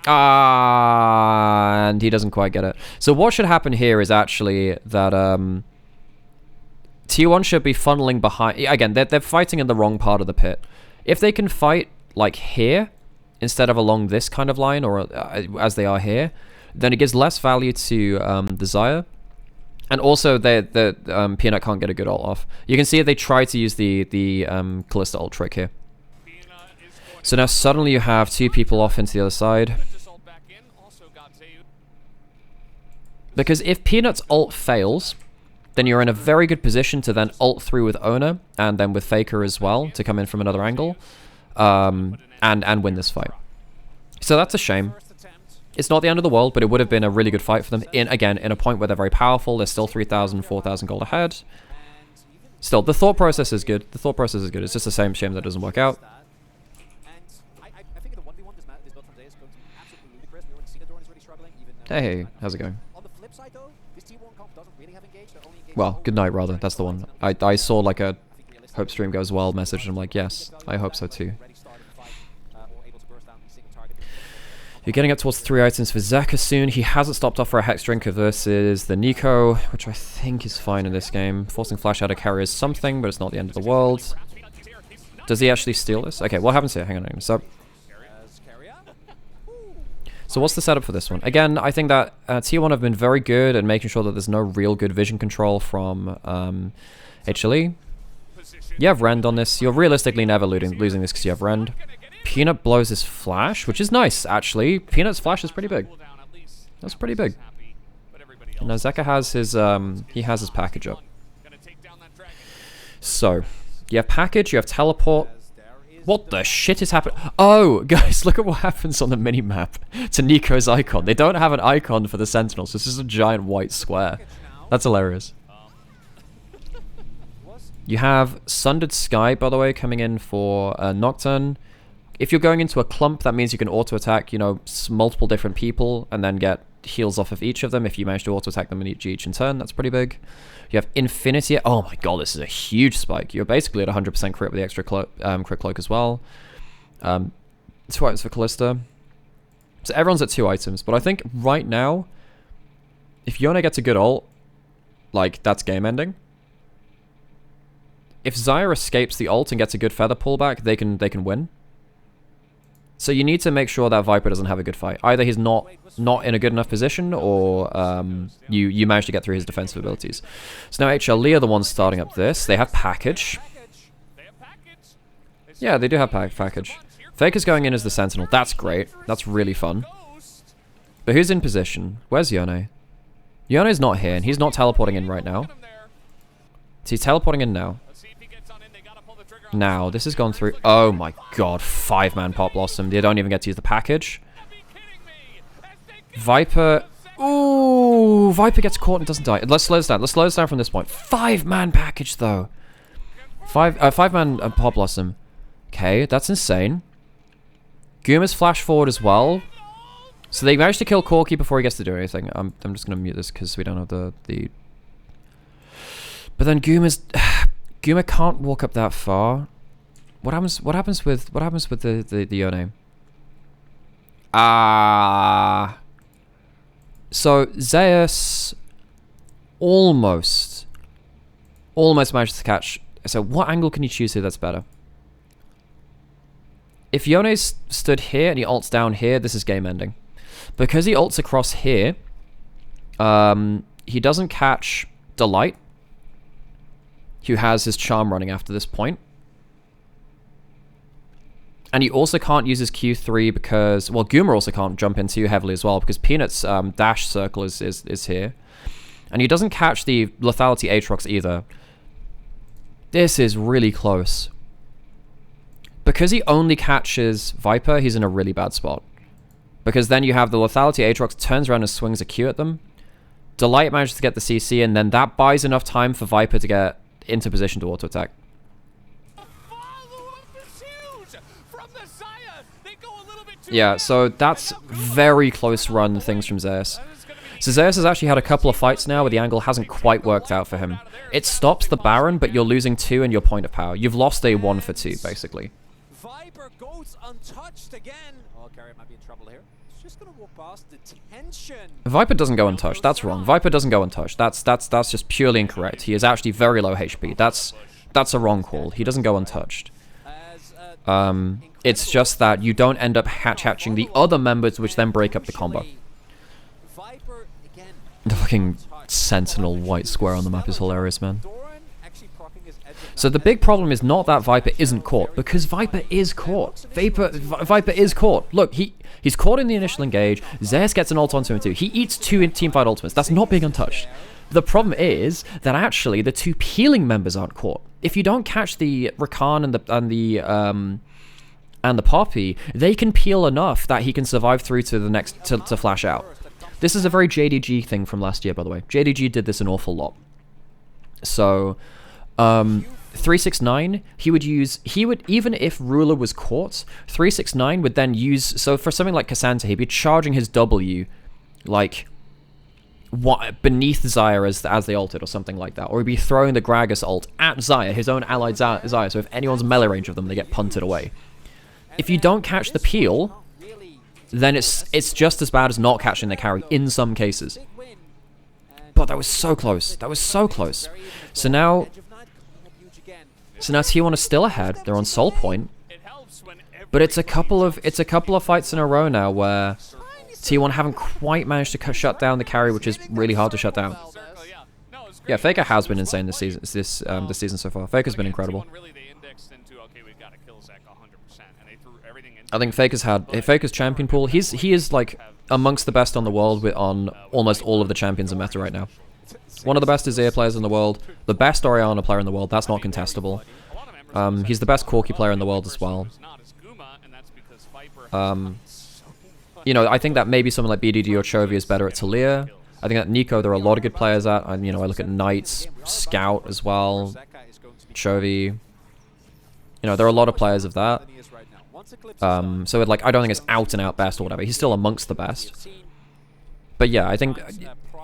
And he doesn't quite get it. So what should happen here is actually that T1 should be funneling behind... Again, they're fighting in the wrong part of the pit. If they can fight like here, instead of along this kind of line, or as they are here, then it gives less value to the Xayah. And also, the Peanut can't get a good ult off. You can see they try to use the Kalista ult trick here. So now suddenly you have two people off into the other side. Because if Peanut's ult fails, then you're in a very good position to then ult through with Oner, and then with Faker as well, to come in from another angle, and win this fight. So that's a shame. It's not the end of the world, but it would have been a really good fight for them. Again, in a point where they're very powerful, they're still 3,000, 4,000 gold ahead. Still, the thought process is good. The thought process is good. It's just a shame that it doesn't work out. Hey, how's it going? Well, good night, rather. That's the one. I saw like a hope stream goes well message, and I'm like, yes, I hope so too. You're getting up towards 3 items for Zeka soon. He hasn't stopped off for a Hex Drinker versus the Nico, which I think is fine in this game. Forcing Flash out of carry is something, but it's not the end of the world. Does he actually steal this? Okay, what happens here? Hang on. So what's the setup for this one? Again, I think that T1 have been very good at making sure that there's no real good vision control from HLE. You have Rend on this. You're realistically never losing this because you have Rend. Peanut blows his flash, which is nice, actually. Peanut's flash is pretty big. That's pretty big. And now Zeka has his, he has his package up. So, you have package, you have teleport. What the shit is happening? Oh, guys, look at what happens on the mini-map to Nico's icon. They don't have an icon for the Sentinels. This is a giant white square. That's hilarious. You have Sundered Sky, by the way, coming in for Nocturne. If you're going into a clump, that means you can auto-attack, you know, multiple different people and then get heals off of each of them if you manage to auto-attack them in each in turn. That's pretty big. You have Infinity. Oh my god, this is a huge spike. You're basically at 100% crit with the extra crit cloak as well. 2 items for Kalista. So everyone's at 2 items, but I think right now, if Yone gets a good ult, like, that's game ending. If Xayah escapes the ult and gets a good feather pullback, they can win. So you need to make sure that Viper doesn't have a good fight. Either he's not in a good enough position, or you manage to get through his defensive abilities. So now HLE are the ones starting up this. They have package. Yeah, they do have package. Faker's going in as the Sentinel. That's great. That's really fun. But who's in position? Where's Yone? Yone's not here, and he's not teleporting in right now. So he's teleporting in now. Now, this has gone through... Oh my god, 5-man Pop Blossom. They don't even get to use the package. Viper... Ooh, Viper gets caught and doesn't die. Let's slow this down. Let's slow this down from this point. 5-man package, though. 5-man Pop Blossom. Okay, that's insane. Guma's flash forward as well. So they managed to kill Corki before he gets to do anything. I'm just gonna mute this because we don't have the. But then Guma can't walk up that far. What happens with the Oner? So Zeus almost managed to catch. So what angle can you choose here that's better? If Yone's stood here and he ults down here, this is game ending. Because he ults across here, he doesn't catch Delight, who has his charm running after this point. And he also can't use his Q3 because, well, Guma also can't jump in too heavily as well because Peanut's dash circle is here. And he doesn't catch the lethality Aatrox either. This is really close. Because he only catches Viper, he's in a really bad spot. Because then you have the lethality Aatrox turns around and swings a Q at them. Delight manages to get the CC, and then that buys enough time for Viper to get into position to auto-attack. Yeah, so that's very close run things from Zeus. So Zeus has actually had a couple of fights now where the angle hasn't quite worked out for him. It stops the Baron, but you're losing 2 in your point of power. You've lost a 1 for 2, basically. Viper goes untouched again. Oh, Carrier might be in trouble here. He's just gonna walk past the tension. Viper doesn't go untouched. That's wrong. Viper doesn't go untouched. That's just purely incorrect. He is actually very low HP. That's a wrong call. He doesn't go untouched. It's just that you don't end up hatching the other members, which then break up the combo. The fucking sentinel white square on the map is hilarious, man. So the big problem is not that Viper isn't caught, because Viper is caught. Viper is caught. Look, he's caught in the initial engage. Zeus gets an ult onto him too. He eats 2 teamfight ultimates. That's not being untouched. The problem is that actually the 2 peeling members aren't caught. If you don't catch the Rakan and the Poppy, they can peel enough that he can survive through to the next to flash out. This is a very JDG thing from last year, by the way. JDG did this an awful lot. So 369, he would even if Ruler was caught, 369 would then use, so for something like Cassandra, he'd be charging his W like beneath Xayah as they ulted or something like that, or he'd be throwing the Gragas ult at Xayah, his own allied Xayah, so if anyone's melee range of them, they get punted away. If you don't catch the peel, then it's just as bad as not catching the carry in some cases. But that was so close. That was so close. So now T1 is still ahead. They're on Soul Point. But it's a couple of fights in a row now where T1 haven't quite managed to shut down the carry, which is really hard to shut down. Yeah, Faker has been insane this season so far. Faker's been incredible. I think Faker's champion pool. He is like amongst the best on the world on almost all of the champions in meta right now. One of the best Azir players in the world, the best Orianna player in the world. That's not contestable. He's the best Corki player in the world as well. You know, I think that maybe someone like BDD or Chovy is better at Talia. I think that Nico, there are a lot of good players at. You know, I look at Knights, Scout as well, Chovy. You know, there are a lot of players of that. So it, like, I don't think it's out and out best or whatever. He's still amongst the best. But yeah, I think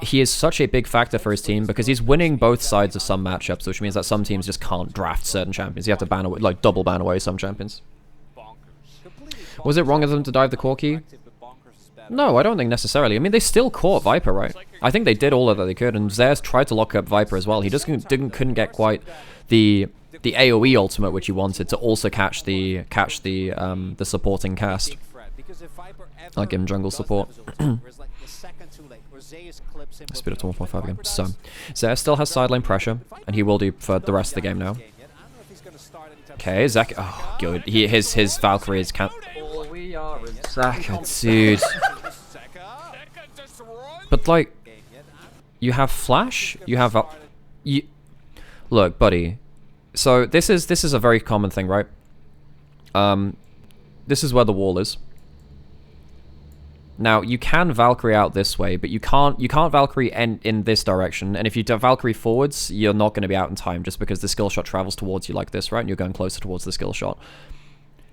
he is such a big factor for his team because he's winning both sides of some matchups, which means that some teams just can't draft certain champions. You have to ban away, like double ban away some champions. Was it wrong of them to dive the Corki? No, I don't think necessarily. I mean, they still caught Viper, right? I think they did all of that they could, and Zeus tried to lock up Viper as well. He just couldn't get quite the AoE ultimate which he wanted to also catch the supporting cast. I'll give him jungle support. Speed up to 1.5 again. So, Zeus still has sideline pressure, and he will do for the rest of the game now. Okay, Zaka. Oh, good. His Valkyrie is can't. Zaka, dude. But like, you have flash. You have look, buddy. So this is a very common thing, right? This is where the wall is. Now you can Valkyrie out this way, but you can't Valkyrie in this direction. And if you do Valkyrie forwards, you're not going to be out in time just because the skill shot travels towards you like this, right? And you're going closer towards the skill shot.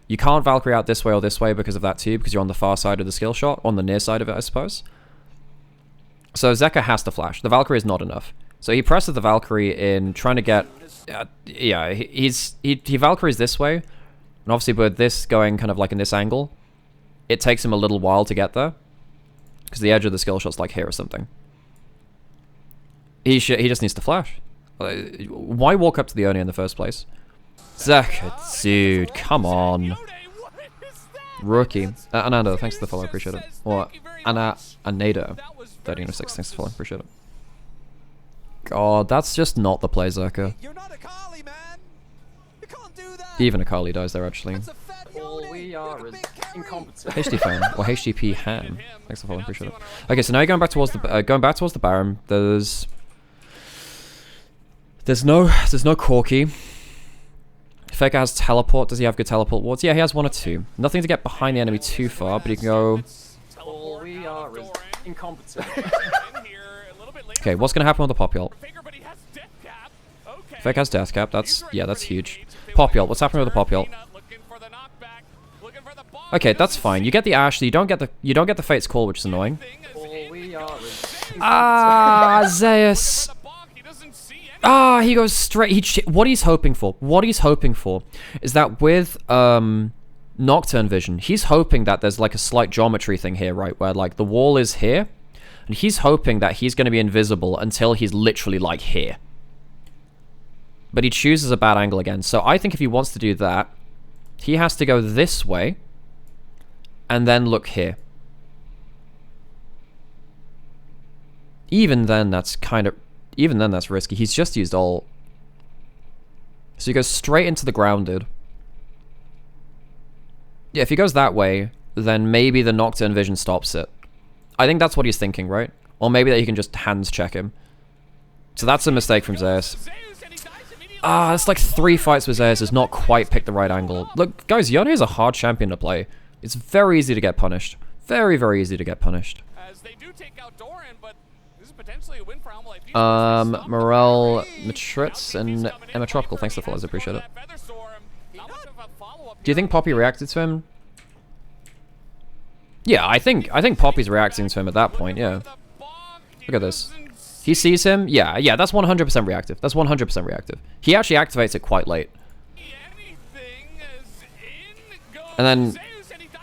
You can't Valkyrie out this way or this way because of that too, because you're on the far side of the skill shot, on the near side of it, I suppose. So Zeka has to flash. The Valkyrie is not enough. So he presses the Valkyrie in, trying to get... yeah, he Valkyries this way, and obviously with this going kind of like in this angle, it takes him a little while to get there, because the edge of the skill shot's like here or something. He just needs to flash. Why walk up to the Oner in the first place? Zeka, dude, come on. Rookie. Anando, thanks for the follow, appreciate it. Or Anado, 1306, thanks for the follow, appreciate it. God, that's just not the play, Zeka. You're not a Kali, man. You can't do that. Even Akali dies there, actually. That's a fat All Yone. we are is incompetent. HD fan or HDP ham. Thanks for following, appreciate it. Okay, so now you're going back towards the Baron. There's no Corki. Faker has teleport. Does he have good teleport wards? Yeah, he has 1 or 2. Nothing to get behind the enemy too far, but he can go. All we are is incompetent. Okay, what's gonna happen with the pop ult? Faker has death cap. That's huge. Pop ult. What's happening with the pop ult? Okay, that's fine. You get the Ashe. You don't get the Fate's Call, which is annoying. All we are is Ah, Zeus. Ah, he goes straight. What he's hoping for is that with Nocturne Vision, he's hoping that there's like a slight geometry thing here, right, where like the wall is here, and he's hoping that he's going to be invisible until he's literally like here. But he chooses a bad angle again. So I think if he wants to do that, he has to go this way and then look here. Even then, that's risky. He's just used ult. So he goes straight into the grounded. Yeah, if he goes that way, then maybe the Nocturne Vision stops it. I think that's what he's thinking, right? Or maybe that he can just hands check him. So that's a mistake from Zeus. Ah, it's like 3 fights with Zeus has not quite picked the right angle. Look, guys, Yone is a hard champion to play. It's very easy to get punished. Very, very easy to get punished. As they do take out Doran, but this is potentially a win for Hanwha Life Esports. Morel, Matritz, and Emma Tropical. Thanks for the follows, I appreciate it. Do you think Poppy reacted to him? Yeah, I think Poppy's reacting to him at that point, yeah. Look at this. He sees him. Yeah, that's 100% reactive. That's 100% reactive. He actually activates it quite late. And then,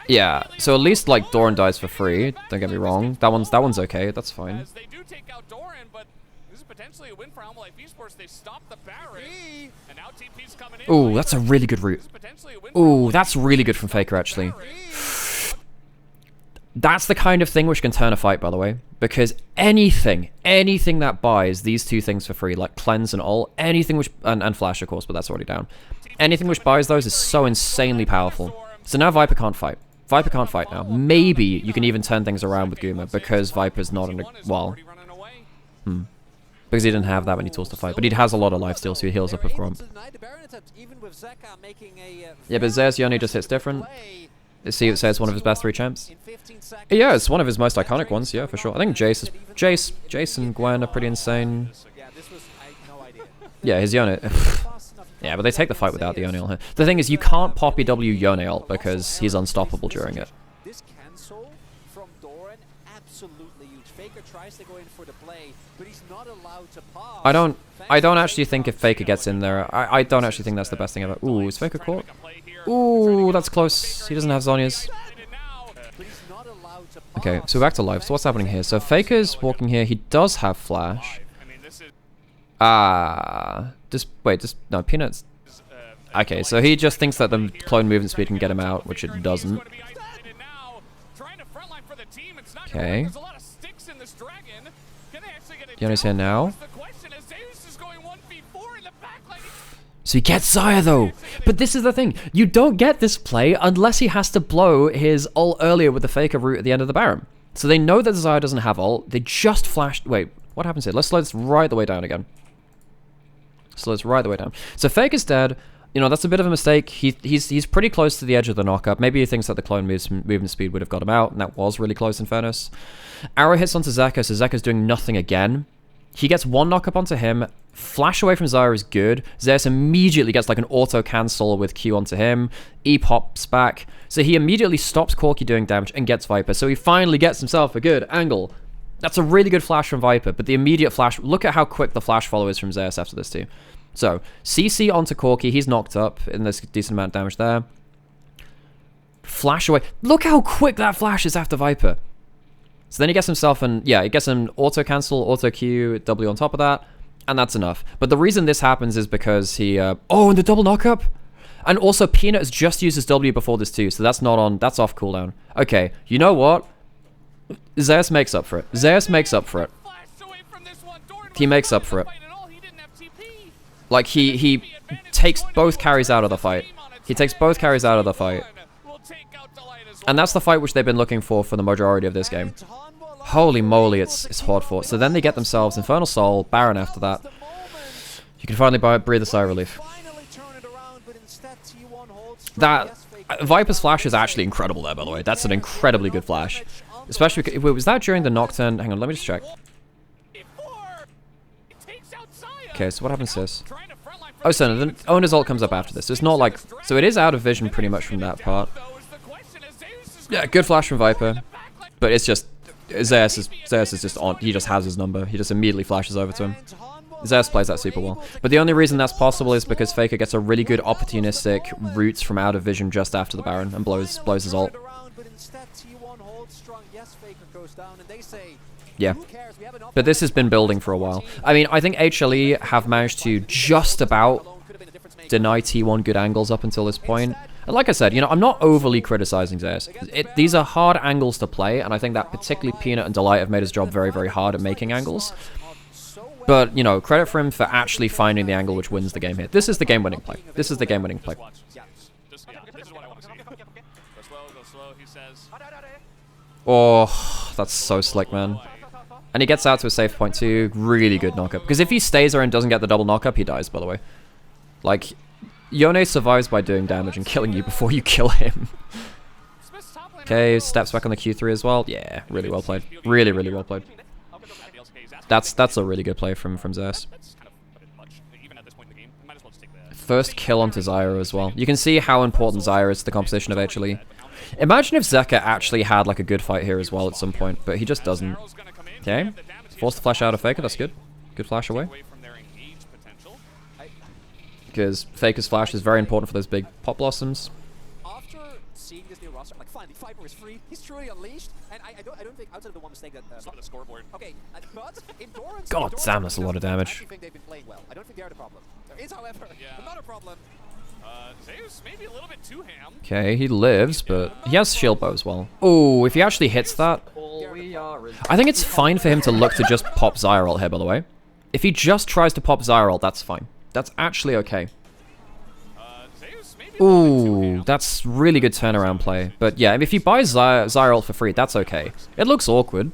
yeah, so at least like Doran dies for free. Don't get me wrong. That one's okay. That's fine. They do take out Doran, but this is potentially a win for Hanwha Life Esports. They stopped the Baron, and now TP's coming in. Ooh, that's a really good route. Ooh, that's really good from Faker, actually. That's the kind of thing which can turn a fight, by the way. Because anything that buys these 2 things for free, like Cleanse and Ult, anything which... And Flash, of course, but that's already down. Anything which buys those is so insanely powerful. So now Viper can't fight. Viper can't fight now. Maybe you can even turn things around with Guma, because Viper's not in a... Well... Because he didn't have that many tools to fight. But he has a lot of lifesteal, so he heals up with Grump. Yeah, but Zeus Yone just hits different. See, it says one of his best 3 champs. Yeah, it's one of his most iconic ones, yeah, for sure. I think Jace and Gwen are pretty insane. Yeah, his Yone... Yeah, but they take the fight without the Yone ult here. The thing is, you can't Poppy W Yone ult because he's unstoppable during it. This cancel from Doran, absolutely huge. Faker tries to go in for the play, but he's not allowed to pass. I don't actually think if Faker gets in there, I don't actually think that's the best thing ever. Ooh, is Faker caught? Ooh, that's close. He doesn't have Zhonya's. Okay, so back to life. So what's happening here? So Faker's walking here. He does have Flash. No, Peanuts. Okay, so he just thinks that the clone movement speed can get him out, which it doesn't. Okay. Yone's here now. So he gets Xayah though! But this is the thing, you don't get this play unless he has to blow his ult earlier with the Faker route at the end of the Baron. So they know that Xayah doesn't have ult, they just flashed... Wait, what happens here? Let's slow this right the way down again. Slow this right the way down. So Faker's dead, you know, that's a bit of a mistake. He's pretty close to the edge of the knockup. Maybe he thinks that the clone movement speed would have got him out, and that was really close in fairness. Arrow hits onto Zeka, so Zeka's doing nothing again. He gets one knock-up onto him. Flash away from Zyra is good. Zeus immediately gets like an auto-cancel with Q onto him. E pops back. So he immediately stops Corki doing damage and gets Viper. So he finally gets himself a good angle. That's a really good flash from Viper, but the immediate flash... Look at how quick the flash follow is from Zeus after this too. So, CC onto Corki. He's knocked up, and there's a decent amount of damage there. Flash away. Look how quick that flash is after Viper. So then he gets himself an... Yeah, he gets an auto-cancel, auto-Q, W on top of that. And that's enough. But the reason this happens is because he... oh, and the double knockup? And also, Peanut has just used his W before this too, so that's not on... That's off cooldown. Okay, you know what? Zeus makes up for it. Zeus makes up for it. He makes up for it. Like, he takes both carries out of the fight. He takes both carries out of the fight. And that's the fight which they've been looking for the majority of this game. Holy moly, it's hard fought. So then they get themselves Infernal Soul, Baron after that. You can finally breathe a sigh of relief. That Viper's flash is actually incredible there, by the way. That's an incredibly good flash. Especially because, wait, was that during the Nocturne? Hang on, let me just check. Okay, so what happens to this? Oh, so the Oner's ult comes up after this. So it's not like... So it is out of vision pretty much from that part. Yeah, good flash from Viper. But it's just... Zeus is just on. He just has his number. He just immediately flashes over to him. Zeus plays that super well. But the only reason that's possible is because Faker gets a really good opportunistic route from out of vision just after the Baron and blows his ult. Yeah. But this has been building for a while. I mean, I think HLE have managed to just about deny T1 good angles up until this point. And like I said, you know, I'm not overly criticizing Zeus. These are hard angles to play, and I think that particularly Peanut and Delight have made his job very, very hard at making angles. But, you know, credit for him for actually finding the angle which wins the game here. This is the game-winning play. This is the game-winning play. Oh, that's so slick, man. And he gets out to a safe point too. Really good knockup. Because if he stays there and doesn't get the double knockup, he dies, by the way. Like, Yone survives by doing damage and killing you before you kill him. Okay, steps back on the Q3 as well. Yeah, really well played. Really, really well played. That's a really good play from Zeus. First kill onto Zyra as well. You can see how important Zyra is to the composition of HLE. Imagine if Zeka actually had like a good fight here as well at some point, but he just doesn't. Okay, forced to flash out of Faker, that's good. Good flash away. Because Faker's flash is very important for those big pop blossoms. After seeing this new roster, like finally Viper is free, he's truly unleashed, and I don't think outside of the one mistake that the scoreboard. Okay, but Endurance. God damn, that's a lot of damage. I actually think they've been playing well. I don't think they're the problem. There is, however, another problem. Zeus maybe a little bit too ham. Okay, he lives, but he has shield bow as well. Oh, if he actually hits that, I think it's fine for him to look to just pop Zyra ult here, by the way. If he just tries to pop Zyra ult, that's fine. That's actually okay. Ooh, that's really good turnaround play. But yeah, if he buys Zyra ult for free, that's okay. It looks awkward.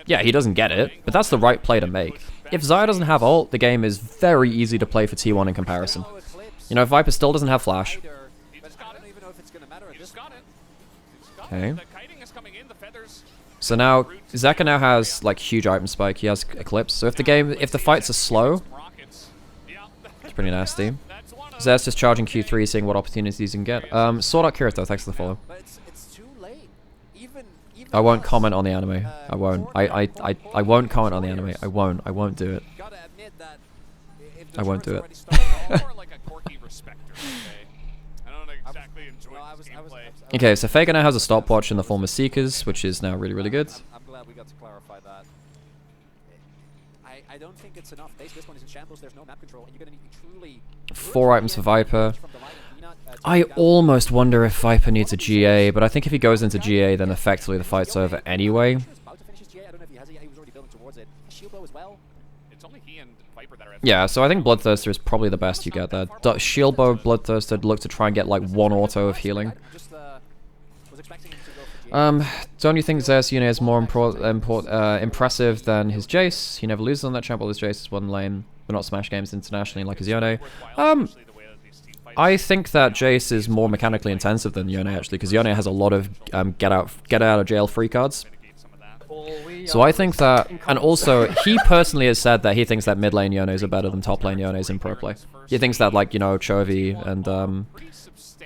Yeah, he doesn't get it, but that's the right play to make. If Zyra doesn't have ult, the game is very easy to play for T1 in comparison. You know, Viper still doesn't have flash. Okay. So now, Zeka now has, like, huge item spike. He has Eclipse. So if the fights are slow, it's pretty nasty. Zeus just charging Q3, seeing what opportunities he can get. Sword Art Kirito, thanks for the follow. I won't comment on the anime. I won't. I won't comment on the anime. I won't do it. I won't do it. Okay, so Faker now has a stopwatch in the form of Seekers, which is now really, really good. I'm glad we got to clarify that. I don't think it's enough. This one is in shambles, there's no map control, and you're going to need truly... 4 items for Viper. I almost wonder if Viper needs a GA, but I think if he goes into GA, then effectively the fight's over anyway. Yeah, so I think Bloodthirster is probably the best you get there. Shield Bow, Bloodthirster look to try and get like 1 auto of healing. Don't you think Zeus Yone is more impressive than his Jace? He never loses on that champ, while his Jace is one lane, but not Smash games internationally like his Yone. I think that Jace is more mechanically intensive than Yone actually, because Yone has a lot of get out of jail free cards. So I think that, and also he personally has said that he thinks that mid lane Yones are better than top lane Yones in pro play. He thinks that, like, you know, Chovy and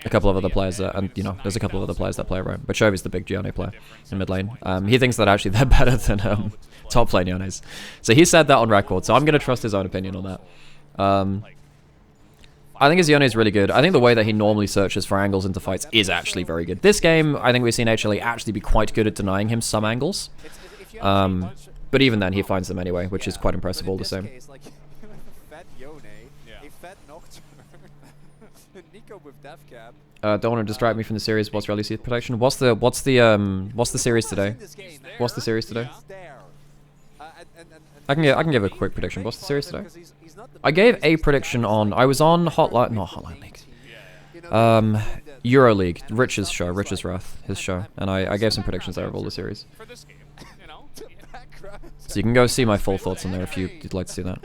a couple of other players that, and you know, there's a couple of other players that play right, but Chovy's the big Yone player in mid lane. He thinks that actually they're better than top lane Yones. So he said that on record, so I'm gonna trust his own opinion on that. I think his Yone is really good. I think the way that he normally searches for angles into fights is actually very good. This game, I think we've seen HLE actually be quite good at denying him some angles. But even then, he finds them anyway, which is quite impressive all the same. Don't want to distract me from the series. What's your LCK prediction? What's the series today? What's the series today? I can give a quick prediction. What's the series today? I gave a prediction on. I was on Hotline, not Hotline League. EuroLeague, Rich's show, Rich's Wrath, his show, and I gave some predictions there of all the series. So you can go see my full thoughts on there if you'd like to see that.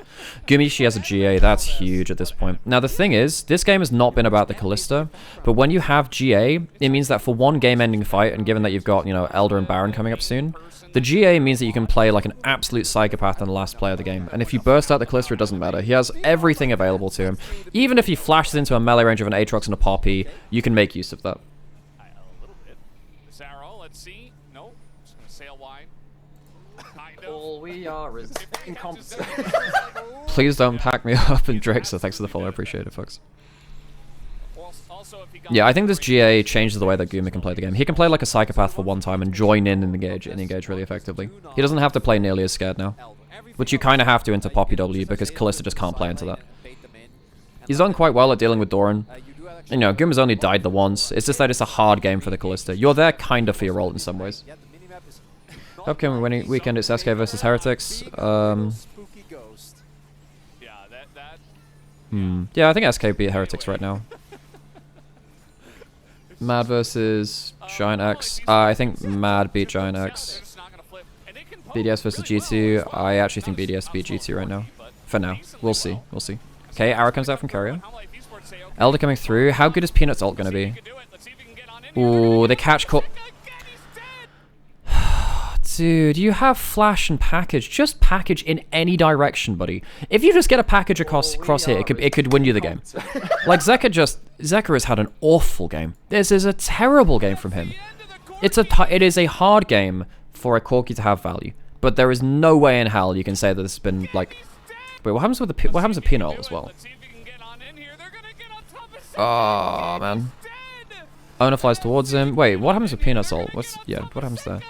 Gumishi has a GA, that's huge at this point. Now the thing is, this game has not been about the Kalista, but when you have GA, it means that for one game-ending fight, and given that you've got, you know, Elder and Baron coming up soon, the GA means that you can play like an absolute psychopath in the last play of the game. And if you burst out the Kalista, it doesn't matter. He has everything available to him. Even if he flashes into a melee range of an Aatrox and a Poppy, you can make use of that. Let's see. No, just gonna sail wide. All we are is incompetent. Please don't pack me up and Drake, so thanks for the follow, I appreciate it, folks. Yeah, I think this GA changes the way that Guma can play the game. He can play like a psychopath for one time and join in and engage really effectively. He doesn't have to play nearly as scared now, which you kind of have to into Poppy W because Kalista just can't play into that. He's done quite well at dealing with Doran. You know, Guma's only died the once. It's just that it's a hard game for the Kalista. You're there kind of for your role in some ways. Upcoming winning weekend, it's SK versus Heretics. Yeah, I think SK beat Heretics right now. Mad versus Giant X. I think Mad beat Giant X. BDS versus G2. I actually think BDS beat G2 right now. For now. We'll see. We'll see. Okay, Arrow comes out from Carrier. Elder coming through. How good is Peanut's ult going to be? Ooh, the catch call. Dude, you have flash and package. Just package in any direction, buddy. If you just get a package across here, it could win you the game. Like Zeka has had an awful game. This is a terrible game from him. It is a hard game for a Corki to have value, but there is no way in hell you can say that this has been like. Wait, what happens with Peanut as well? Oh man. Oner flies towards him. Wait, what happens with Peanut's ult? What happens there?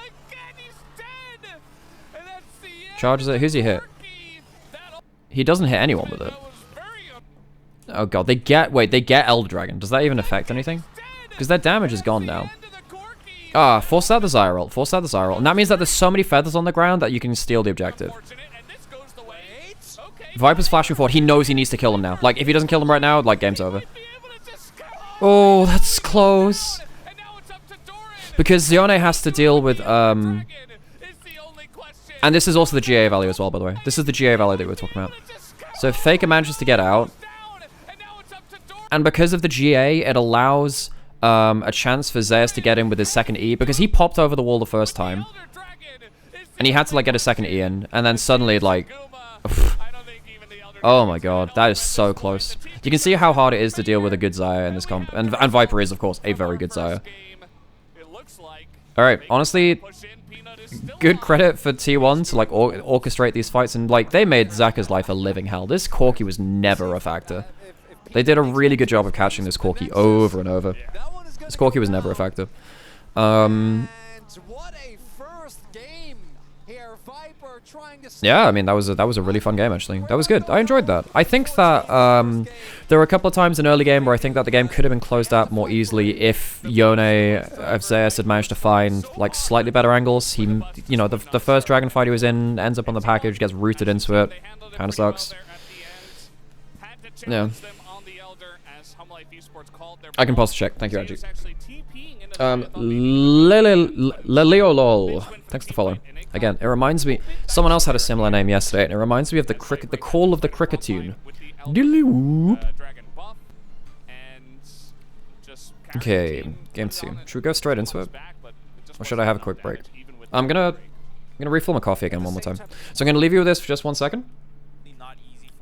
Charges it. Who's he hit? He doesn't hit anyone with it. Oh god, they get Elder Dragon. Does that even affect anything? Because their damage is gone now. Ah, force out the Zyra ult. Force out the Zyra ult. And that means that there's so many feathers on the ground that you can steal the objective. Viper's flashing forward. He knows he needs to kill him now. Like, if he doesn't kill him right now, like, game's over. Oh, that's close. Because Zione has to deal with, and this is also the GA value as well, by the way. This is the GA value that we were talking about. So if Faker manages to get out, and because of the GA, it allows a chance for Zeus to get in with his second E, because he popped over the wall the first time, and he had to like get a second E in, and then suddenly like, oh my god, that is so close. You can see how hard it is to deal with a good Xayah in this comp, and Viper is of course a very good Xayah. All right, honestly, good credit for T1 to like orchestrate these fights, and like they made Zaka's life a living hell. This Corki was never a factor. They did a really good job of catching this Corki over and over. This Corki was never a factor. Yeah, I mean that was a really fun game actually. That was good. I enjoyed that. I think that there were a couple of times in early game where I think that the game could have been closed out more easily if Zeus had managed to find like slightly better angles. He, you know, the first dragon fight he was in ends up on the package, gets rooted into it. Kind of sucks. Yeah. I can pause the check. Thank you, Angie. Leleolol. Thanks for the follow. Again, it reminds me, someone else had a similar name yesterday, and it reminds me of the call of the cricket tune. Okay, game 2. Should we go straight into it? Or should I have a quick break? I'm gonna going to refill my coffee again one more time. So I'm going to leave you with this for just 1 second.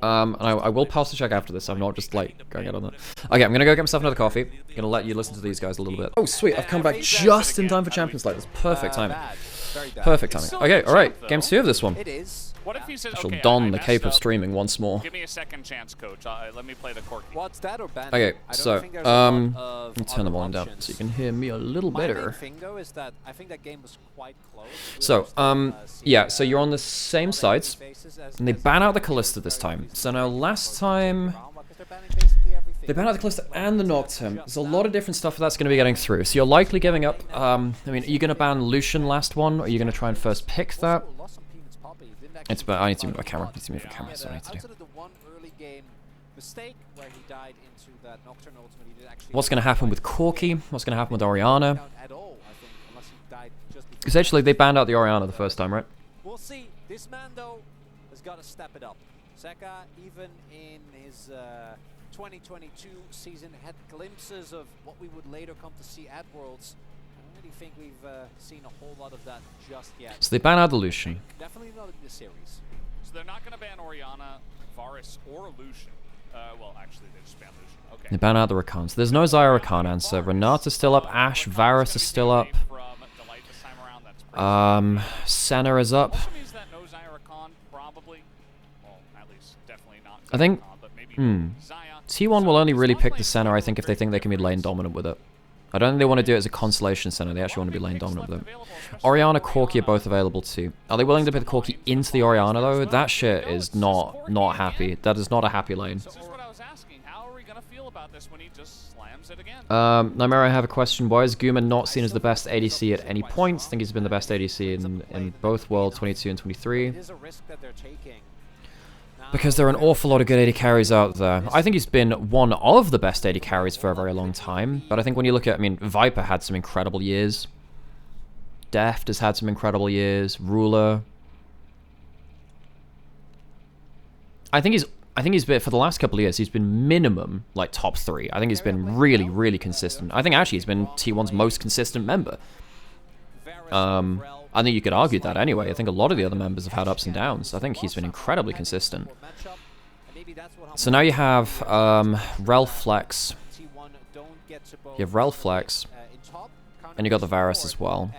And I will pause to check after this. I'm not just like going out on that. Okay, I'm gonna go get myself another coffee. I'm gonna let you listen to these guys a little bit. Oh sweet, I've come back just in time for Champions League. That's perfect timing. Perfect timing. Okay, alright, game 2 of this one. It is. What if he says, I shall okay, don I the messed cape of up. streaming once more. Give me a second chance, coach. Let me play the corky. What's that or ban? Okay, I don't so, think there's a lot of let me turn the other volume down options. so you can hear me a little My main better. thing though is that I think that game was quite close. So, yeah, so you're on the same sides, and they ban out the Callista this time. So now, last time, they ban out the Callista and the Nocturne. There's a lot of different stuff that's going to be getting through. So you're likely giving up, I mean, are you going to ban Lucian last one, or are you going to try and first pick that? It's, but I need to move my camera. I need to move my camera, so I need to do. Outside of the one early game mistake where he died into that Nocturne ultimate, he did actually What's going to happen with Corki? What's going to happen with Orianna? at all, I think, unless he died just before. Because actually, they banned out the Orianna the first time, right? We'll see. This man, though, has got to step it up. Seka, even in his 2022 season, had glimpses of what we would later come to see at Worlds. I don't really think we've seen a whole lot of that just yet. So they ban out the Lucian. Definitely not in this series. So they're not going to ban Orianna, Varus, or Lucian. Well, actually, they just ban Lucian. Okay. They ban out the Rakan. So there's no Zyra Rakan answer. Renata's still up. Ash, Varus is still up. Senna is up. Also means that no Zyra Khan, probably. Well, at least definitely not. I think, Khan, but maybe Xayah. T1 will only really pick the Senna, I think, if they think they can be lane dominant with it. I don't think they want to do it as a constellation center. They actually want to be lane dominant with it. Orianna, Corki are both available too. Are they willing to put the Corki into the Orianna though? That shit is not happy. That is not a happy lane. So here's what I was asking. How are we going to feel about this when he just slams it again? Nymera, I have a question. Why is Guma not seen as the best ADC at any point? I think he's been the best ADC in both World 22 and 23. It is a risk that they're taking. Because there are an awful lot of good AD carries out there. I think he's been one of the best AD carries for a very long time. But I think when you look at, I mean, Viper had some incredible years. Deft has had some incredible years. Ruler. I think he's been, for the last couple of years, he's been minimum, like, top 3. I think he's been really, really consistent. I think actually he's been T1's most consistent member. I think you could argue that anyway. I think a lot of the other members have had ups and downs. I think he's been incredibly consistent. So now you have Rel Flex. You have Rel Flex. And you got the Varus as well.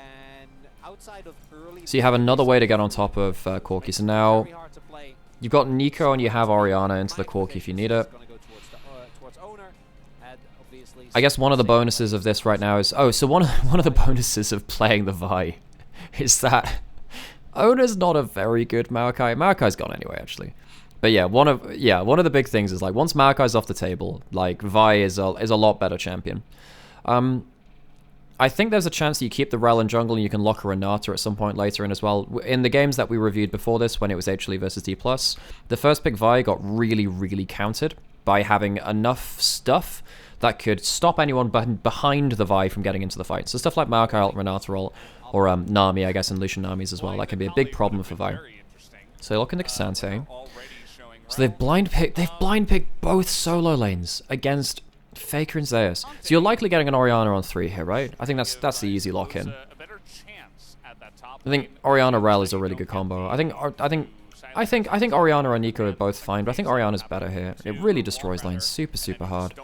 So you have another way to get on top of Corki. So now you've got Nico and you have Orianna into the Corki if you need it. I guess one of the bonuses of this right now is... Oh, so one of the bonuses of playing the Vi is that Oner's not a very good Maokai. Maokai's gone anyway, actually. But yeah, one of the big things is like once Maokai's off the table, like Vi is a lot better champion. I think there's a chance that you keep the Rel in jungle and you can lock a Renata at some point later in as well. In the games that we reviewed before this, when it was HLE versus D+, the first pick Vi got really, really countered by having enough stuff that could stop anyone behind the Vi from getting into the fight. So stuff like Maokai, Renata or Nami, I guess, and Lucian Nami's as well. That can be a big problem for Vi. So look into Kasante. So they've blind picked both solo lanes against Faker and Zeus. So you're likely getting an Orianna on 3 here, right? I think that's the easy lock in. I think Orianna Rel is a really good combo. I think Orianna and Nico are both fine, but I think Orianna's better here. It really destroys lanes super hard.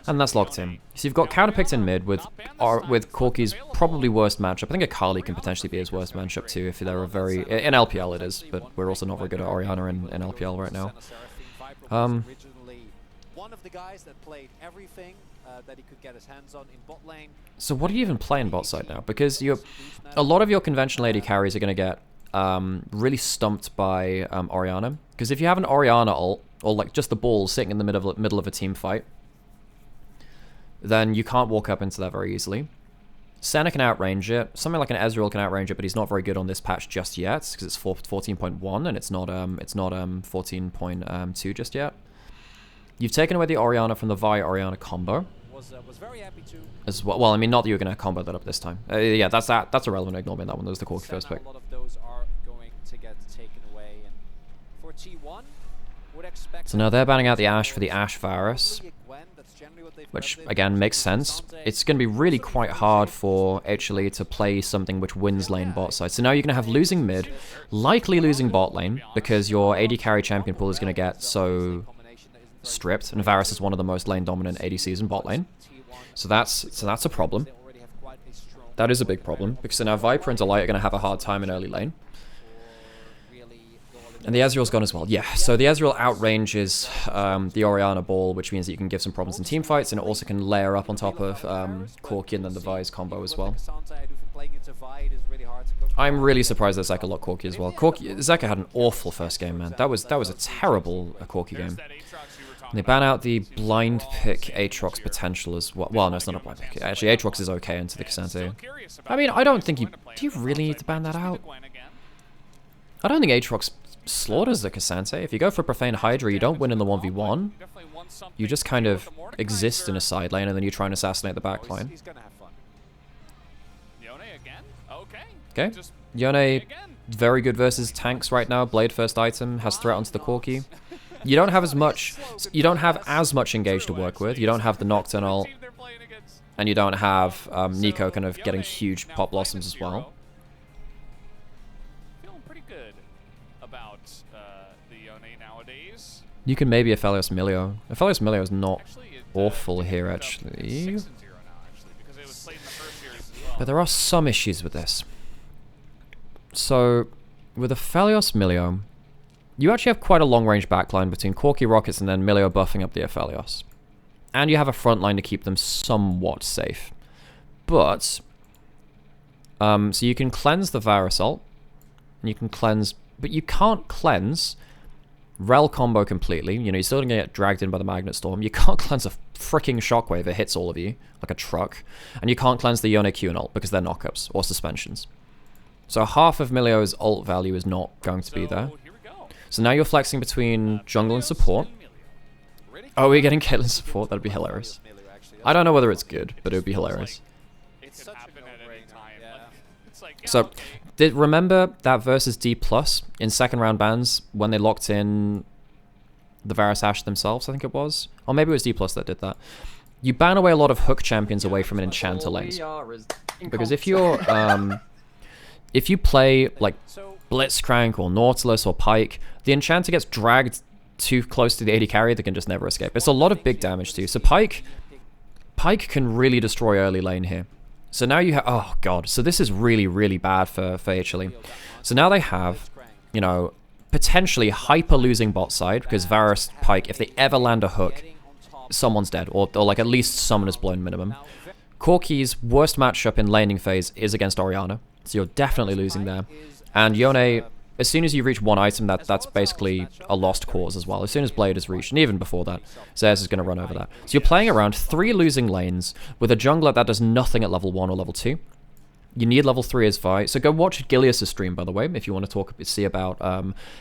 And that's locked in. So you've got counterpicked in mid with Corki's probably worst matchup. I think Akali can potentially be his worst matchup too if they're a very... In LPL it is, but we're also not very good at Orianna in LPL right now. One of the guys that played everything that he could get his hands on in bot lane. So what do you even play in bot side now? Because a lot of your conventional AD carries are going to get really stumped by Orianna. Because if you have an Orianna ult, or like just the ball sitting in the middle of a team fight, then you can't walk up into that very easily. Senna can outrange it. Something like an Ezreal can outrange it, but he's not very good on this patch just yet because it's 14.1 and it's not 14.2 just yet. You've taken away the Orianna from the Vi Orianna combo. Was very happy to. As well, I mean, not that you're going to combo that up this time. Yeah, that's irrelevant. Ignore me on that one. That was the Corki first pick. A lot of those are going to get taken away, and for T1, would expect. So now they're banning out the Ashe for the Ashe Varus. which again makes sense. It's going to be really quite hard for HLE to play something which wins lane bot side. So now you're going to have losing mid, likely losing bot lane, because your AD carry champion pool is going to get so stripped, and Varus is one of the most lane dominant ADCs in bot lane. So that's a problem. That is a big problem, because so now Viper and Delight are going to have a hard time in early lane. And the Ezreal's gone as well. Yeah, so the Ezreal outranges the Orianna ball, which means that you can give some problems in team fights, and it also can layer up on top of Corki and then the Vi's combo as well. I'm really surprised that Zeka locked Corki as well. Zeka had an awful first game, man. That was a terrible Corki game. And they ban out the blind pick Aatrox potential as well. Well, no, it's not a blind pick. Actually, Aatrox is okay into the Cassante. I mean, I don't think you... Do you really need to ban that out? I don't think Aatrox slaughters the Cassante. If you go for Profane Hydra, you don't win in the 1v1. You just kind of exist in a side lane, and then you try and assassinate the back line. Okay. Yone, very good versus tanks right now. Blade first item, has threat onto the Corki. You don't have as much engage to work with. You don't have the Nocturnal, and you don't have Nico kind of getting huge pop blossoms as well. Feeling pretty good about the Yone nowadays. You can maybe Aphelios Milio. Aphelios Milio is not awful here, actually. But there are some issues with this. So, with Aphelios Milio, you actually have quite a long-range backline between Corki Rockets and then Milio buffing up the Aphelios. And you have a front line to keep them somewhat safe. But, so you can cleanse the Varus ult, and you can cleanse, but you can't cleanse Rel combo completely. You know, you're still going to get dragged in by the Magnet Storm. You can't cleanse a freaking Shockwave that hits all of you, like a truck. And you can't cleanse the Yone Q and ult, because they're knockups, or suspensions. So half of Milio's ult value is not going to be there. So now you're flexing between jungle and support. Oh, we're getting Caitlyn support? That'd be hilarious. I don't know whether it's good, but it would be hilarious. So, remember that versus D+ in second round bans when they locked in the Varus Ashe themselves, I think it was? Or maybe it was D+ that did that. You ban away a lot of hook champions away from an enchanter lanes. Because if you're... if you play like Blitzcrank or Nautilus or Pyke, the Enchanter gets dragged too close to the AD carry that can just never escape. It's a lot of big damage too. So Pyke can really destroy early lane here. So now you have... Oh god. So this is really, really bad for HLE. So now they have, you know, potentially hyper losing bot side, because Varus, Pyke, if they ever land a hook, someone's dead. Or like at least summoner's blown minimum. Corki's worst matchup in laning phase is against Orianna. So you're definitely losing there. And Yone, as soon as you reach one item, that's basically a lost cause as well. As soon as Blade is reached, and even before that, Zayas is going to run over that. So you're playing around 3 losing lanes with a jungler that does nothing at level 1 or level 2. You need level 3 as Vi. So go watch Gilius' stream, by the way, if you want to see about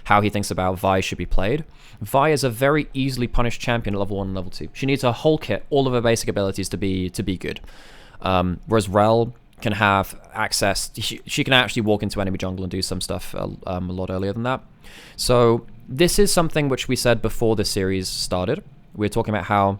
how he thinks about Vi should be played. Vi is a very easily punished champion at level 1 and level 2. She needs her whole kit, all of her basic abilities to be good. Whereas Rel can have access, she can actually walk into enemy jungle and do some stuff a lot earlier than that. So this is something which we said before the series started. We were talking about how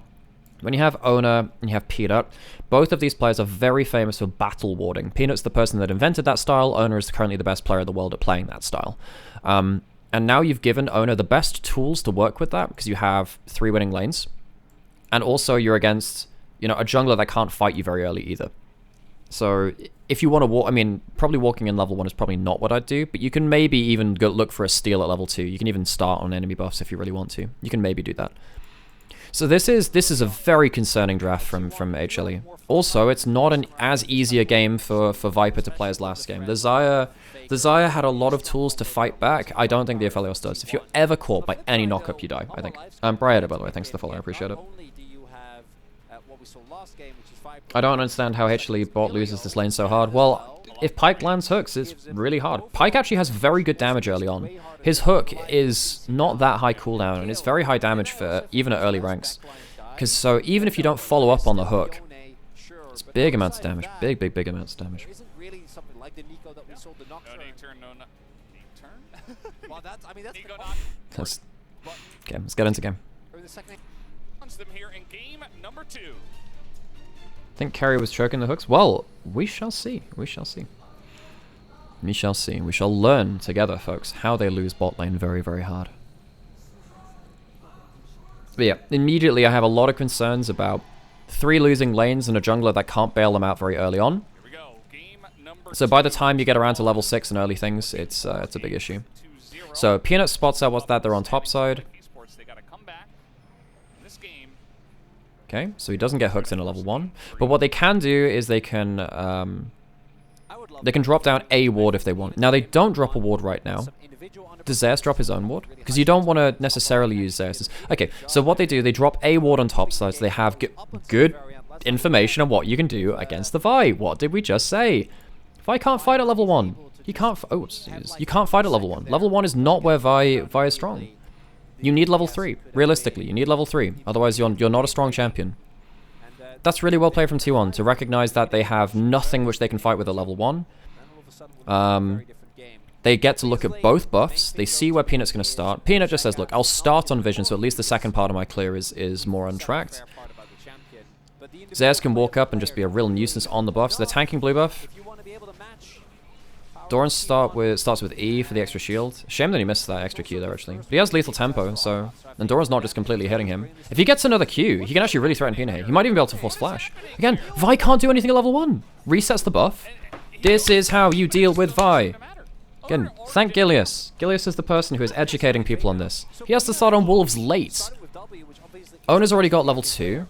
when you have Oner and you have Peanut, both of these players are very famous for battle warding. Peanut's the person that invented that style. Oner is currently the best player in the world at playing that style. And now you've given Oner the best tools to work with that, because you have 3 winning lanes. And also you're against, you know, a jungler that can't fight you very early either. So if you want to walk, I mean, probably walking in level 1 is probably not what I'd do, but you can maybe even go look for a steal at level 2. You can even start on enemy buffs if you really want to. You can maybe do that. So this is a very concerning draft from HLE. Also, it's not as easy a game for Viper to play as last game. The Xayah had a lot of tools to fight back. I don't think the Aphelios does. If you're ever caught by any knockup, you die, I think. Briada, by the way, thanks for the follow, I appreciate it. I don't understand how HLE bot loses this lane so hard. Well, if Pyke lands hooks, it's really hard. Pyke actually has very good damage early on. His hook is not that high cooldown, and it's very high damage for even at early ranks. So even if you don't follow up on the hook, it's big amounts of damage. Big amounts of damage. Okay, let's get into game. them here in game number 2. I think Kerry was choking the hooks. Well, we shall see. We shall see. We shall see. We shall learn together, folks, how they lose bot lane very, very hard. But yeah, immediately I have a lot of concerns about 3 losing lanes and a jungler that can't bail them out very early on. Here we go. Game number So by the time you get around to level 6 and early things, it's a big issue. So Peanut spots out what's that, they're on top side. They gotta come back in this game. Okay, so he doesn't get hooked in a level 1. But what they can do is they can drop down a ward if they want. Now they don't drop a ward right now. Does Zeus drop his own ward? Because you don't want to necessarily use Zeus's. Okay, so what they do, they drop a ward on top side, so they have good information on what you can do against the Vi. What did we just say? Vi can't fight at level 1. You can't. Oh, Jesus. You can't fight at level 1. Level 1 is not where Vi is strong. You need level 3. Realistically, you need level 3. Otherwise, you're not a strong champion. That's really well played from T1 to recognize that they have nothing which they can fight with at level 1. They get to look at both buffs. They see where Peanut's going to start. Peanut just says, look, I'll start on Vision, so at least the second part of my clear is more untracked. Zeus can walk up and just be a real nuisance on the buff. So they're tanking blue buff. Doran starts with E for the extra shield. Shame that he missed that extra Q there, actually. But he has lethal tempo, so... And Doran's not just completely hitting him. If he gets another Q, he can actually really threaten Peanut here. He might even be able to force flash. Again, Vi can't do anything at level 1. Resets the buff. This is how you deal with Vi. Again, thank Gilius. Gilius is the person who is educating people on this. He has to start on Wolves late. Oner's already got level 2.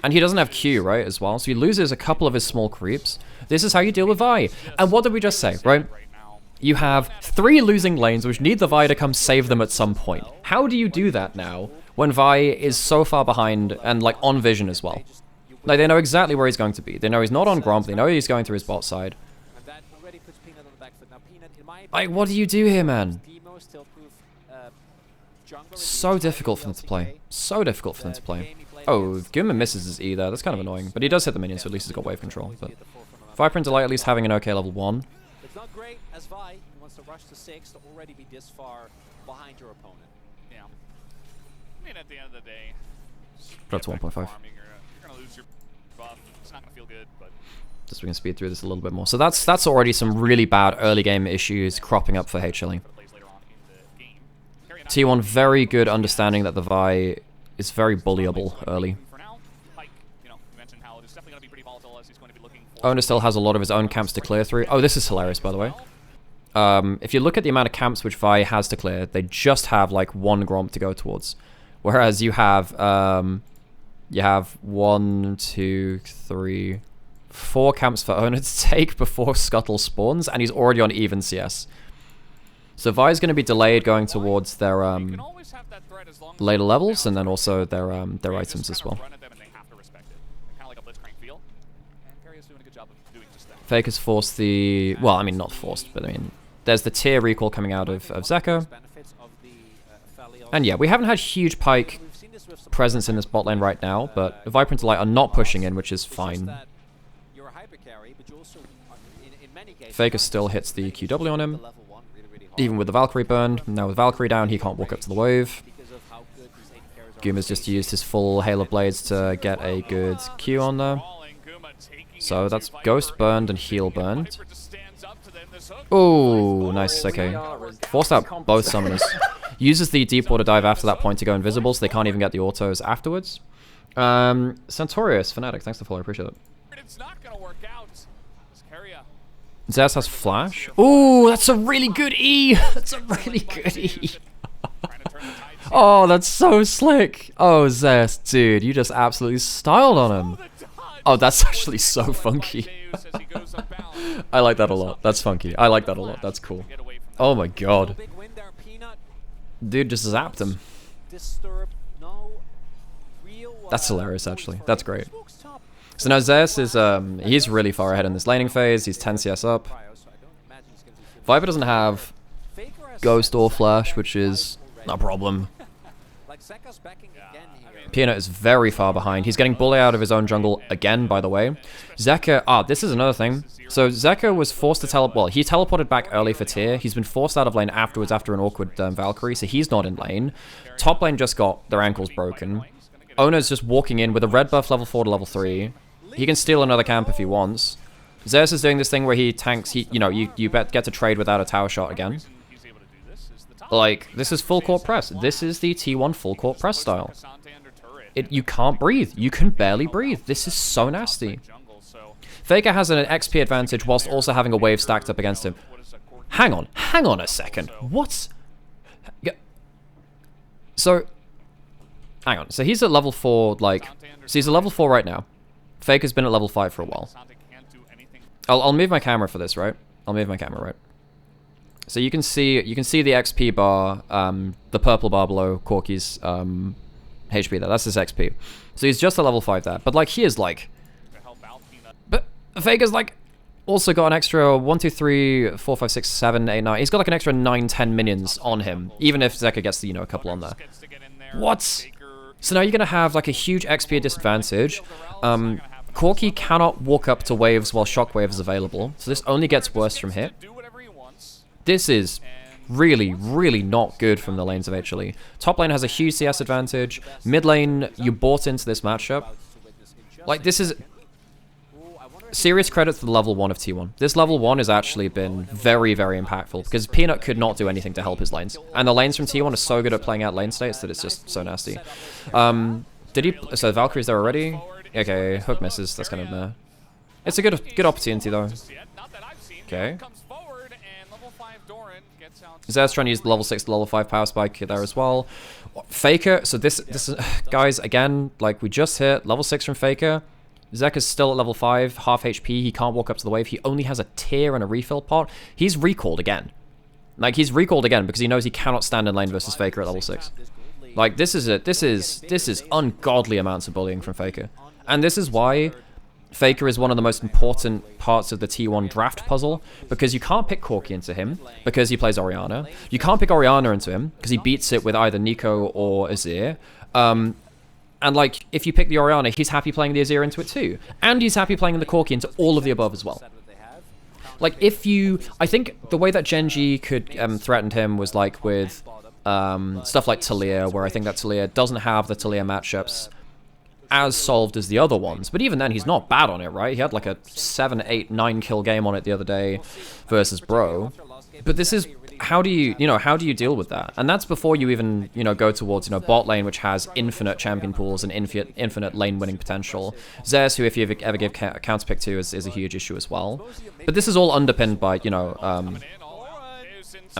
And he doesn't have Q, right, as well. So he loses a couple of his small creeps. This is how you deal with Vi. And what did we just say, right? You have 3 losing lanes which need the Vi to come save them at some point. How do you do that now when Vi is so far behind and, like, on Vision as well? Like, they know exactly where he's going to be. They know he's not on Gromp. They know he's going through his bot side. Like, what do you do here, man? So difficult for them to play. So difficult for them to play. Oh, Guma misses his E there. That's kind of annoying. But he does hit the minion, so at least he's got wave control. But Viper and Delight at least having an okay level 1. It's not great as Vi wants to rush to 6 to already be this far behind your opponent. Yeah. I mean, at the end of the day, Put up to 1.5. You're gonna lose your buff. It's not gonna feel good, but Just so we can speed through this a little bit more. So that's already some really bad early game issues cropping up for HLE. T1 very good understanding that the Vi is very bullyable early. Oner still has a lot of his own camps to clear through. Oh, this is hilarious, by the way. If you look at the amount of camps which Vi has to clear, they just have like 1 Gromp to go towards. Whereas you have 1, 2, 3, 4 camps for Oner to take before Scuttle spawns, and he's already on even CS. So Vi is going to be delayed going towards their later levels, and then also their items as well. Fake has forced the... Well, I mean, not forced, but I mean... There's the tier recall coming out of Zeko. And yeah, we haven't had huge Pyke presence in this bot lane right now, but Viper and Delight are not pushing in, which is fine. Faker still hits the QW on him. Even with the Valkyrie burned. Now with Valkyrie down, he can't walk up to the wave. Guma's just used his full Hail of Blades to get a good Q on there. So that's Ghost burned and Heal burned. Oh, nice, okay. Forced out both summoners. Uses the deep water dive after that point to go invisible, so they can't even get the autos afterwards. Centaurius, Fnatic, thanks for the follow, I appreciate it. It's not gonna work out. Zeus has flash. Ooh, that's a really good E! That's a really good E! Oh, that's so slick! Oh, Zeus, dude, you just absolutely styled on him. Oh, that's actually so funky. I like that a lot. That's funky. I like that a lot. That's cool. Oh my god. Dude just zapped him. That's hilarious, actually. That's great. So now Zeus is, he's really far ahead in this laning phase. He's 10 CS up. Viper doesn't have Ghost or Flash, which is a problem. Zeka's backing again here. Peanut is very far behind. He's getting bullied out of his own jungle again, by the way. Zeka, this is another thing. So Zeka was forced to he teleported back early for tier. He's been forced out of lane afterwards after an awkward Valkyrie, so he's not in lane. Top lane just got their ankles broken. Oner's just walking in with a red buff level 4 to level 3. He can steal another camp if he wants. Zeus is doing this thing where he tanks, you get to trade without a tower shot again. Like, this is full court press. This is the T1 full court press style. You can't breathe. You can barely breathe. This is so nasty. Faker has an XP advantage whilst also having a wave stacked up against him. Hang on a second. What? So, hang on. So he's at level 4, so he's at level 4 right now. Faker's been at level 5 for a while. I'll move my camera for this, right? I'll move my camera, right? So you can see the XP bar, the purple bar below Corky's HP there. That's his XP. So he's just at level 5 there. But he is but Faker's also got an extra 1, 2, 3, 4, 5, 6, 7, 8, 9. He's got an extra 9, 10 minions on him, even if Zeka gets a couple on there. What? So now you're gonna have a huge XP disadvantage. Corky cannot walk up to waves while Shockwave is available, so this only gets worse from here. This is really, really not good from the lanes of HLE. Top lane has a huge CS advantage. Mid lane, you bought into this matchup. This is serious credit to the level 1 of T1. This level 1 has actually been very, very impactful because Peanut could not do anything to help his lanes. And the lanes from T1 are so good at playing out lane states that it's just so nasty. So Valkyrie's there already? Okay, hook misses. That's kind of meh. It's a good opportunity though. Okay. Zed's trying to use the level 6 to level 5 power spike there as well. Faker, so this is, guys, again, we just hit level 6 from Faker. Zek is still at level 5, half HP. He can't walk up to the wave. He only has a tier and a refill pot. He's recalled again. He's recalled again because he knows he cannot stand in lane versus Faker at level 6. This is ungodly amounts of bullying from Faker. And this is why Faker is one of the most important parts of the T1 draft puzzle, because you can't pick Corky into him because he plays Orianna. You can't pick Orianna into him because he beats it with either Nico or Azir. And if you pick the Orianna, he's happy playing the Azir into it too. And he's happy playing the Corky into all of the above as well. I think the way that Genji could threaten him was with stuff like Talia, where I think that Talia doesn't have the Talia matchups as solved as the other ones, but even then he's not bad on it, right? He had a 7, 8, 9 kill game on it the other day versus Bro. But this is, how do you deal with that? And that's before you even, go towards, bot lane, which has infinite champion pools and infinite lane winning potential. Zeus, who if you ever give counter pick to, is a huge issue as well. But this is all underpinned by, I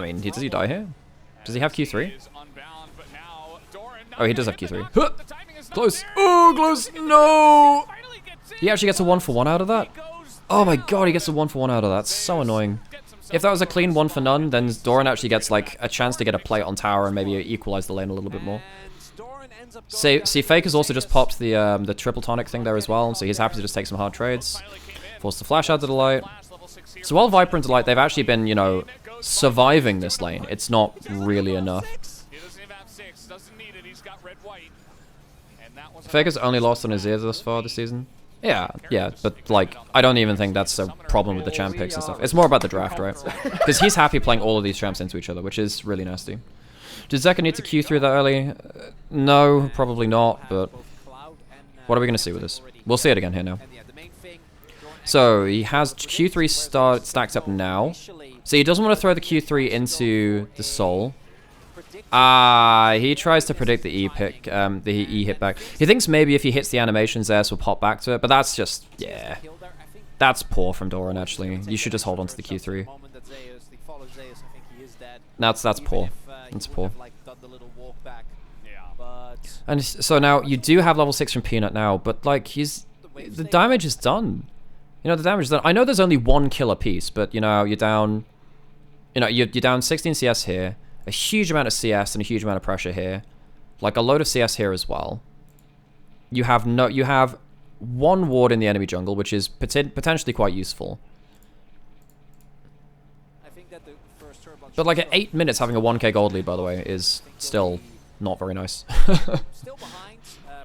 mean, does he die here? Does he have Q3? Oh, he does have Q3. Huh! Close. Oh, close. No! He actually gets a 1-for-1 out of that? Oh my god, he gets a 1-for-1 out of that. So annoying. If that was a clean 1-for-none, then Doran actually gets a chance to get a plate on tower and maybe equalize the lane a little bit more. See, Faker's also just popped the triple tonic thing there as well, so he's happy to just take some hard trades. Force the flash out to Delight. So while Viper and Delight, they've actually been, surviving this lane. It's not really enough. Faker's only lost on Azir thus far this season. Yeah, but I don't even think that's a problem with the champ picks and stuff. It's more about the draft, right? Because he's happy playing all of these champs into each other, which is really nasty. Does Zeka need to Q through that early? No, probably not, but what are we going to see with this? We'll see it again here now. So he has Q3 stacked up now. So he doesn't want to throw the Q3 into the Soul. He tries to predict the E pick, the E hit back. He thinks maybe if he hits the animations, Zeus will pop back to it, but that's just, yeah. That's poor from Doran, actually. You should just hold on to the Q3. That's poor. That's poor. And so now, you do have level 6 from Peanut now, but the damage is done. The damage is done. I know there's only 1 kill apiece, but you're down, you're down 16 CS here. A huge amount of CS and a huge amount of pressure here. A load of CS here as well. You have 1 ward in the enemy jungle, which is potentially quite useful. But at 8 minutes having a 1k gold lead, by the way, is still not very nice. Still behind,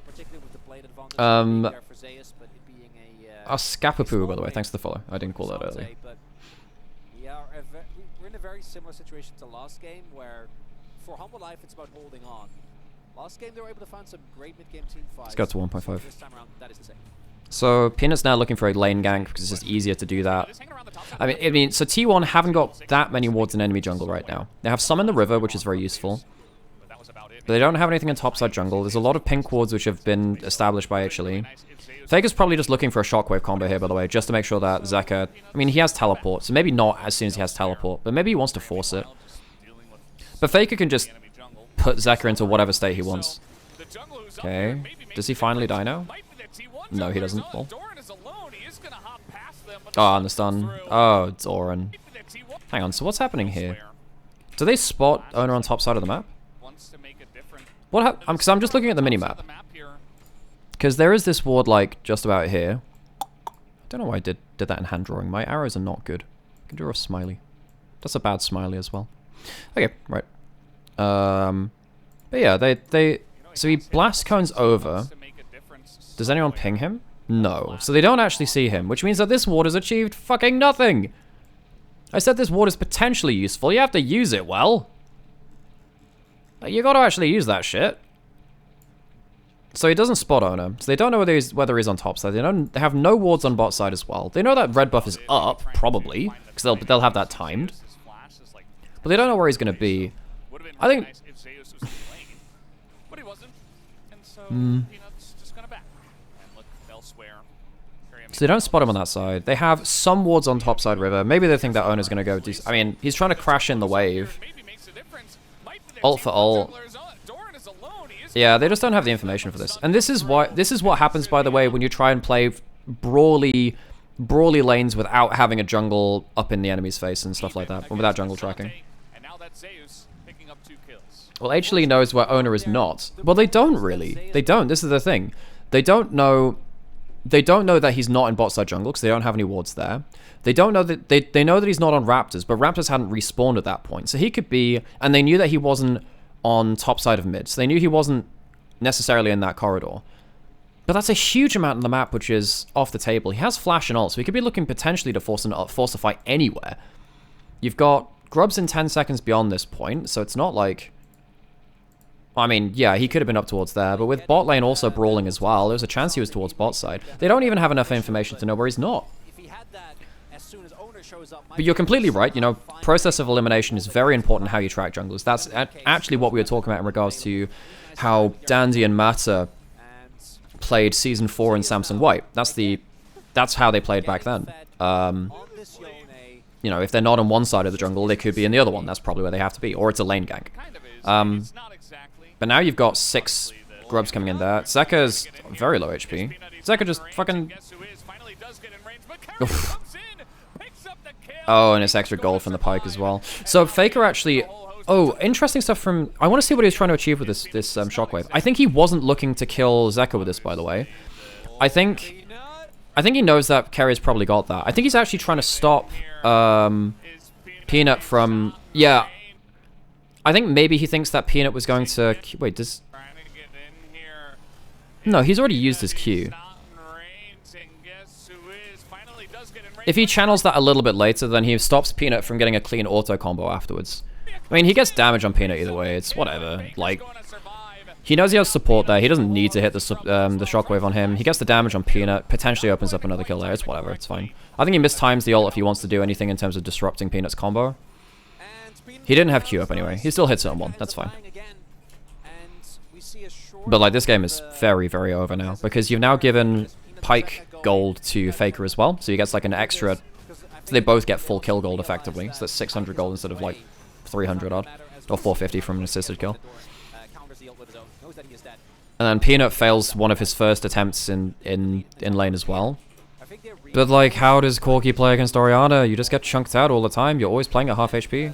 particularly with the blade advantage there for Zeus, but it being a Scapapu, by the way, thanks for the follow. I didn't call that earlier. But we're in a very similar situation to last game, where for Hanwha Life it's about holding on. Last game they were able to find some great mid-game team fights. Let's go to 1.5. This time around, that is the same. So Peanut's now looking for a lane gank because it's just easier to do that. I mean, so T1 haven't got that many wards in enemy jungle right now. They have some in the river, which is very useful. But they don't have anything in topside jungle. There's a lot of pink wards which have been established by HLE. Faker's probably just looking for a shockwave combo here, by the way, just to make sure that Zeka... I mean, he has teleport, so maybe not as soon as he has teleport, but maybe he wants to force it. But Faker can just put Zeka into whatever state he wants. Okay. Does he finally die now? No, he doesn't. Well. Oh, and the stun. Oh, it's Oren. Hang on, so what's happening here? Do they spot Oner on top side of the map? What because I'm just looking at the minimap. Because there is this ward, like, just about here. I don't know why I did that in hand drawing. My arrows are not good. I can draw a smiley. That's a bad smiley as well. Okay, right. But yeah, so he blast cones over. Does anyone ping him? No. So they don't actually see him, which means that this ward has achieved fucking nothing. I said this ward is potentially useful. You have to use it well. Like, you gotta actually use that shit. So he doesn't spot Oner. So they don't know whether he's on top side. They have no wards on bot side as well. They know that red buff is up, probably, because they'll have that timed. But they don't know where he's gonna be. I think... So they don't spot him on that side. They have some wards on top side river. Maybe they think that Oner's gonna go do... I mean, he's trying to crash in the wave. Ult for ult. Yeah, they just don't have the information for this. And this is what happens, by the way, when you try and play brawly lanes without having a jungle up in the enemy's face and stuff like that, or without jungle tracking. Well, HLE knows where Oner is not. Well, they don't really. They don't. This is the thing. They don't know that he's not in bot side jungle because they don't have any wards there. They don't know that they know that he's not on Raptors, but Raptors hadn't respawned at that point. So he could be, and they knew that he wasn't on top side of mid. So they knew he wasn't necessarily in that corridor. But that's a huge amount of the map which is off the table. He has flash and ult, so he could be looking potentially to force a fight anywhere. You've got Grubs in 10 seconds beyond this point, so it's not like... I mean, yeah, he could have been up towards there, but with bot lane also brawling as well, there's a chance he was towards bot side. They don't even have enough information to know where he's not. But you're completely right, you know, process of elimination is very important how you track junglers. That's actually what we were talking about in regards to how Dandy and Mata played Season 4 in Samsung White. That's how they played back then. You know, if they're not on one side of the jungle, they could be in the other one. That's probably where they have to be. Or it's a lane gank. But now you've got 6 Grubs coming in there. Zeka's very low HP. Zeka just fucking... Oof. Oh, and it's extra gold from the Pike as well. So Faker actually... Oh, interesting stuff from... I want to see what he was trying to achieve with this shockwave. I think he wasn't looking to kill Zeka with this, by the way. I think he knows that Kerry's probably got that. I think he's actually trying to stop Peanut from... Yeah. I think maybe he thinks that Peanut was going to... Wait, does... No, he's already used his Q. If he channels that a little bit later, then he stops Peanut from getting a clean auto combo afterwards. I mean, he gets damage on Peanut either way. It's whatever. Like, he knows he has support there. He doesn't need to hit the shockwave on him. He gets the damage on Peanut, potentially opens up another kill there. It's whatever. It's fine. I think he mistimes the ult if he wants to do anything in terms of disrupting Peanut's combo. He didn't have Q up anyway. He still hits it on one. That's fine. But, like, this game is very, very over now because you've now given Pike gold to Faker as well. So he gets, like, an extra... So they both get full kill gold, effectively. So that's 600 gold instead of, like, 300 odd. Or 450 from an assisted kill. And then Peanut fails one of his first attempts in lane as well. But, like, how does Corki play against Orianna? You just get chunked out all the time. You're always playing at half HP.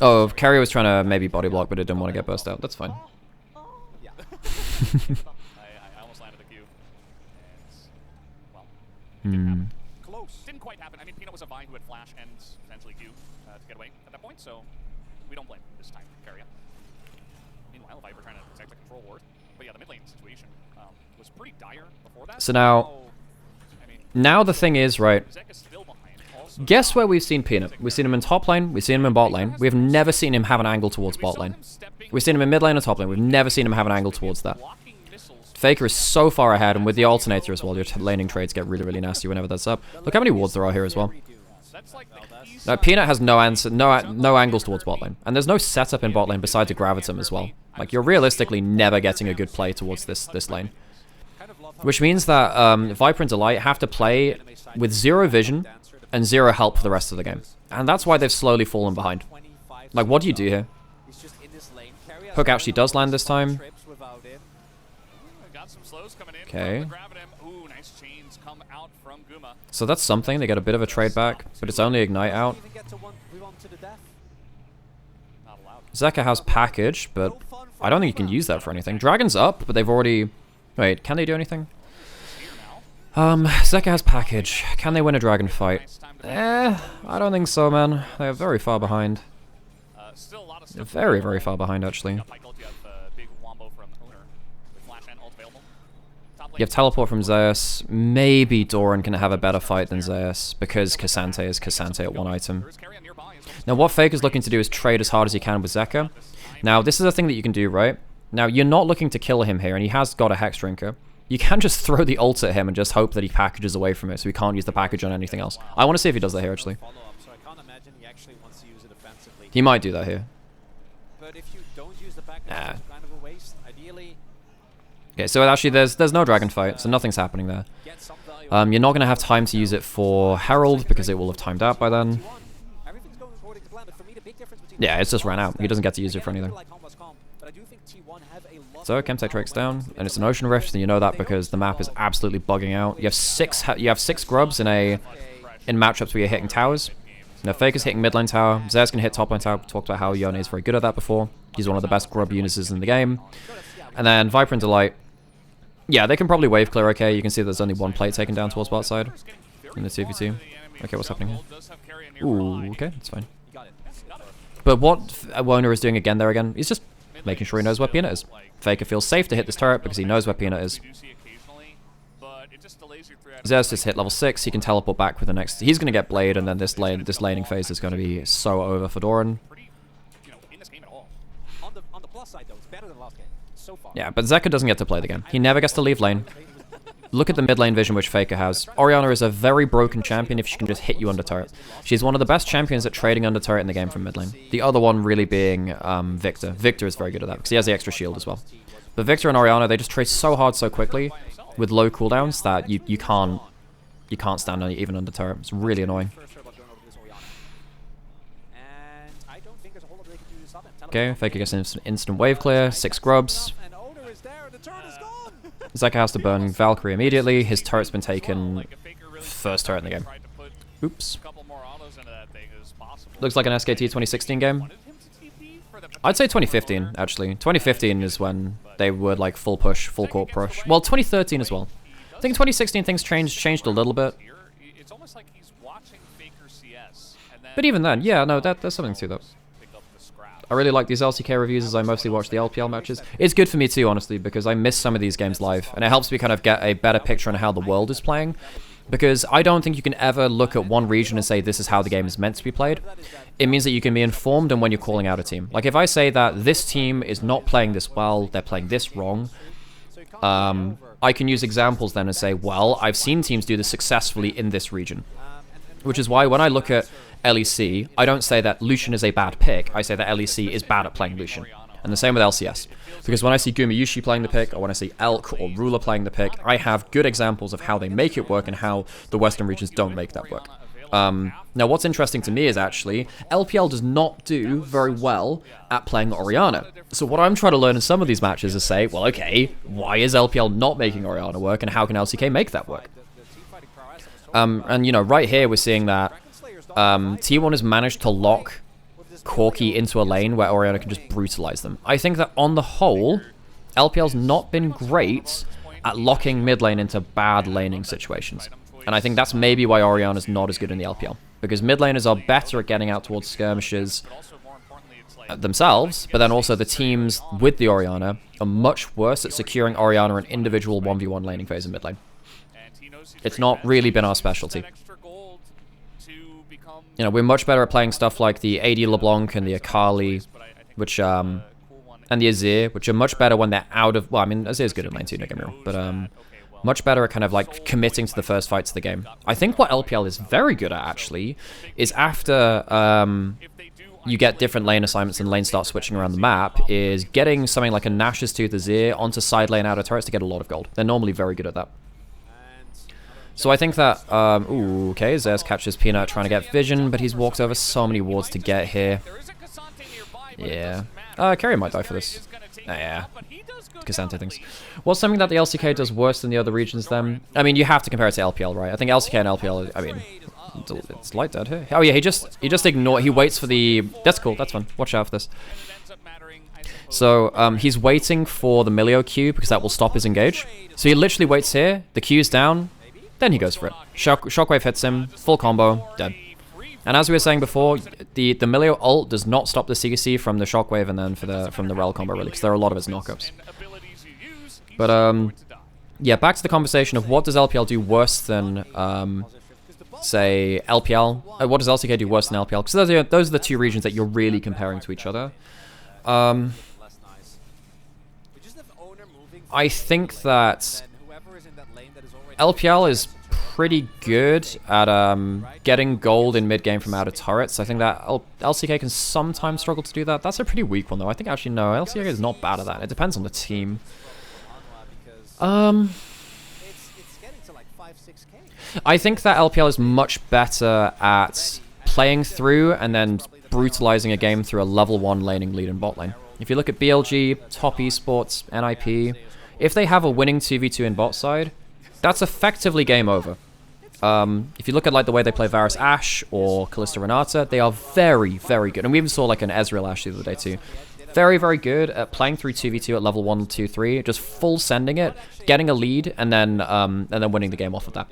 Oh, Carry was trying to maybe body block, but it didn't want to get burst out. That's fine. Yeah. I almost landed the Q. And, well, didn't happen. Close. Didn't quite happen. I mean, Peanut was a Vine who had flash and potentially Q. get away at that point, so we don't blame this time, Carrion. Meanwhile, Viper trying to protect the control ward. But yeah, the mid lane situation was pretty dire before that. So now, now the thing is, right, Zek is still behind. Also, guess where we've seen Peanut? We've seen him in top lane, we've seen him in bot lane. We've never seen him have an angle towards bot lane. We've seen him in mid lane and top lane. We've never seen him have an angle towards that. Faker is so far ahead, and with the alternator as well, your laning trades get really, really nasty whenever that's up. Look how many wards there are here as well. No, Peanut has no answer, no angles towards bot lane, and there's no setup in bot lane besides a Gravitum as well. Like, you're realistically never getting a good play towards this lane, which means that Viper and Delight have to play with 0 vision and 0 help for the rest of the game, and that's why they've slowly fallen behind. Like, what do you do here? Hook actually does land this time. Okay. So that's something. They get a bit of a trade back, but it's only Ignite out. Zeka has package, but I don't think you can use that for anything. Dragon's up, but they've already... Wait, can they do anything? Zeka has package. Can they win a dragon fight? I don't think so, man. They're very far behind. They're very, very far behind, actually. You have teleport from Zeus. Maybe Doran can have a better fight than Zeus, because Cassante is Cassante at 1 item. Now what Faker's looking to do is trade as hard as he can with Zeka. Now this is a thing that you can do, right? Now you're not looking to kill him here, and he has got a Hex Drinker. You can just throw the ult at him and just hope that he packages away from it, so he can't use the package on anything else. I want to see if he does that here, actually. He might do that here. Nah. Okay, so actually there's no dragon fight, so nothing's happening there. You're not going to have time to use it for Herald, because it will have timed out by then. Yeah, it's just ran out. He doesn't get to use it for anything. So Chemtech tracks down, and it's an Ocean Rift, and you know that because the map is absolutely bugging out. You have six grubs in matchups where you're hitting towers. Now Faker's hitting mid lane tower, Zez can hit top lane tower. We talked about how Yone is very good at that before. He's one of the best grub unisers in the game. And then Viper and Delight. Yeah, they can probably wave clear okay. You can see there's only 1 plate taken down towards bot side in the 2v2. Okay, what's happening here? Ooh, okay, that's fine. But what Oner is doing again, he's just making sure he knows where Peanut is. Faker feels safe to hit this turret because he knows where Peanut is. Zez just hit level 6, he can teleport back with the next... He's going to get Blade, and then this laning phase is going to be so over for Doran. Yeah, but Zeka doesn't get to play the game. He never gets to leave lane. Look at the mid lane vision which Faker has. Orianna is a very broken champion if she can just hit you under turret. She's one of the best champions at trading under turret in the game from mid lane. The other one really being Victor. Victor is very good at that because he has the extra shield as well. But Victor and Orianna, they just trade so hard so quickly with low cooldowns that you can't stand on even under turret. It's really annoying. Okay, Faker gets an instant wave clear, 6 grubs. Zeka has to burn Valkyrie immediately. His turret's been taken. First turret in the game. Oops. Looks like an SKT 2016 game. I'd say 2015, actually. 2015 is when they were like full push, full court push. Well, 2013 as well. I think 2016 things changed a little bit. But even then, yeah, no, there's something to that. I really like these LCK reviews as I mostly watch the LPL matches. It's good for me too, honestly, because I miss some of these games live, and it helps me kind of get a better picture on how the world is playing, because I don't think you can ever look at one region and say this is how the game is meant to be played. It means that you can be informed and when you're calling out a team. Like if I say that this team is not playing this well, they're playing this wrong, I can use examples then and say, well, I've seen teams do this successfully in this region. Which is why when I look at LEC, I don't say that Lucian is a bad pick. I say that LEC is bad at playing Lucian. And the same with LCS. Because when I see Gumayushi playing the pick, or when I see Elk or Ruler playing the pick, I have good examples of how they make it work and how the Western regions don't make that work. Now, what's interesting to me is actually, LPL does not do very well at playing Orianna. So what I'm trying to learn in some of these matches is say, well, okay, why is LPL not making Orianna work, and how can LCK make that work? And, you know, right here we're seeing that T1 has managed to lock Corki into a lane where Orianna can just brutalize them. I think that on the whole, LPL's not been great at locking mid lane into bad laning situations. And I think that's maybe why Orianna's not as good in the LPL. because mid laners are better at getting out towards skirmishes themselves, but then also the teams with the Orianna are much worse at securing Orianna an individual 1v1 laning phase in mid lane. It's not really been our specialty. You know, we're much better at playing stuff like the AD LeBlanc and the Akali, which, and the Azir, which are much better when they're out of, well, I mean, Azir's good at lane too, don't get me wrong, but, much better at kind of like committing to the first fights of the game. I think what LPL is very good at, actually, is after, you get different lane assignments and lanes start switching around the map, is getting something like a Nash's Tooth Azir onto side lane outer turrets to get a lot of gold. They're normally very good at that. So I think that, ooh, okay, Zers catches Peanut trying to get vision, but he's walked over so many wards to get here. Yeah. Carrier might die for this. Yeah. Cassante things. What's something that the LCK does worse than the other regions then? I mean, you have to compare it to LPL, right? I think LCK and LPL, I mean, it's light dead here. Oh yeah, he just he waits for the, that's cool, that's fun. Watch out for this. So, he's waiting for the Milio Q because that will stop his engage. So he literally waits here, the Q's down, then he goes for it. Shockwave hits him, full combo, dead. And as we were saying before, the Milio ult does not stop the CC from the Shockwave and then from the Rel combo really, because there are a lot of his knockups. But yeah, back to the conversation of what does LPL do worse than say LPL? What does LCK do worse than LPL? Because those are the two regions that you're really comparing to each other. I think that LPL is pretty good at getting gold in mid game from out of turrets. I think that LCK can sometimes struggle to do that. That's a pretty weak one though. I think actually no, LCK is not bad at that. It depends on the team. I think that LPL is much better at playing through and then brutalizing a game through a level 1 laning lead in bot lane. If you look at BLG, Top Esports, NIP, if they have a winning 2v2 in bot side, that's effectively game over. If you look at like the way they play Varus Ashe or Kalista Renata, they are very, very good. And we even saw like an Ezreal Ashe the other day too. Very, very good at playing through 2v2 at level 1, 2, 3, just full sending it, getting a lead, and then winning the game off of that.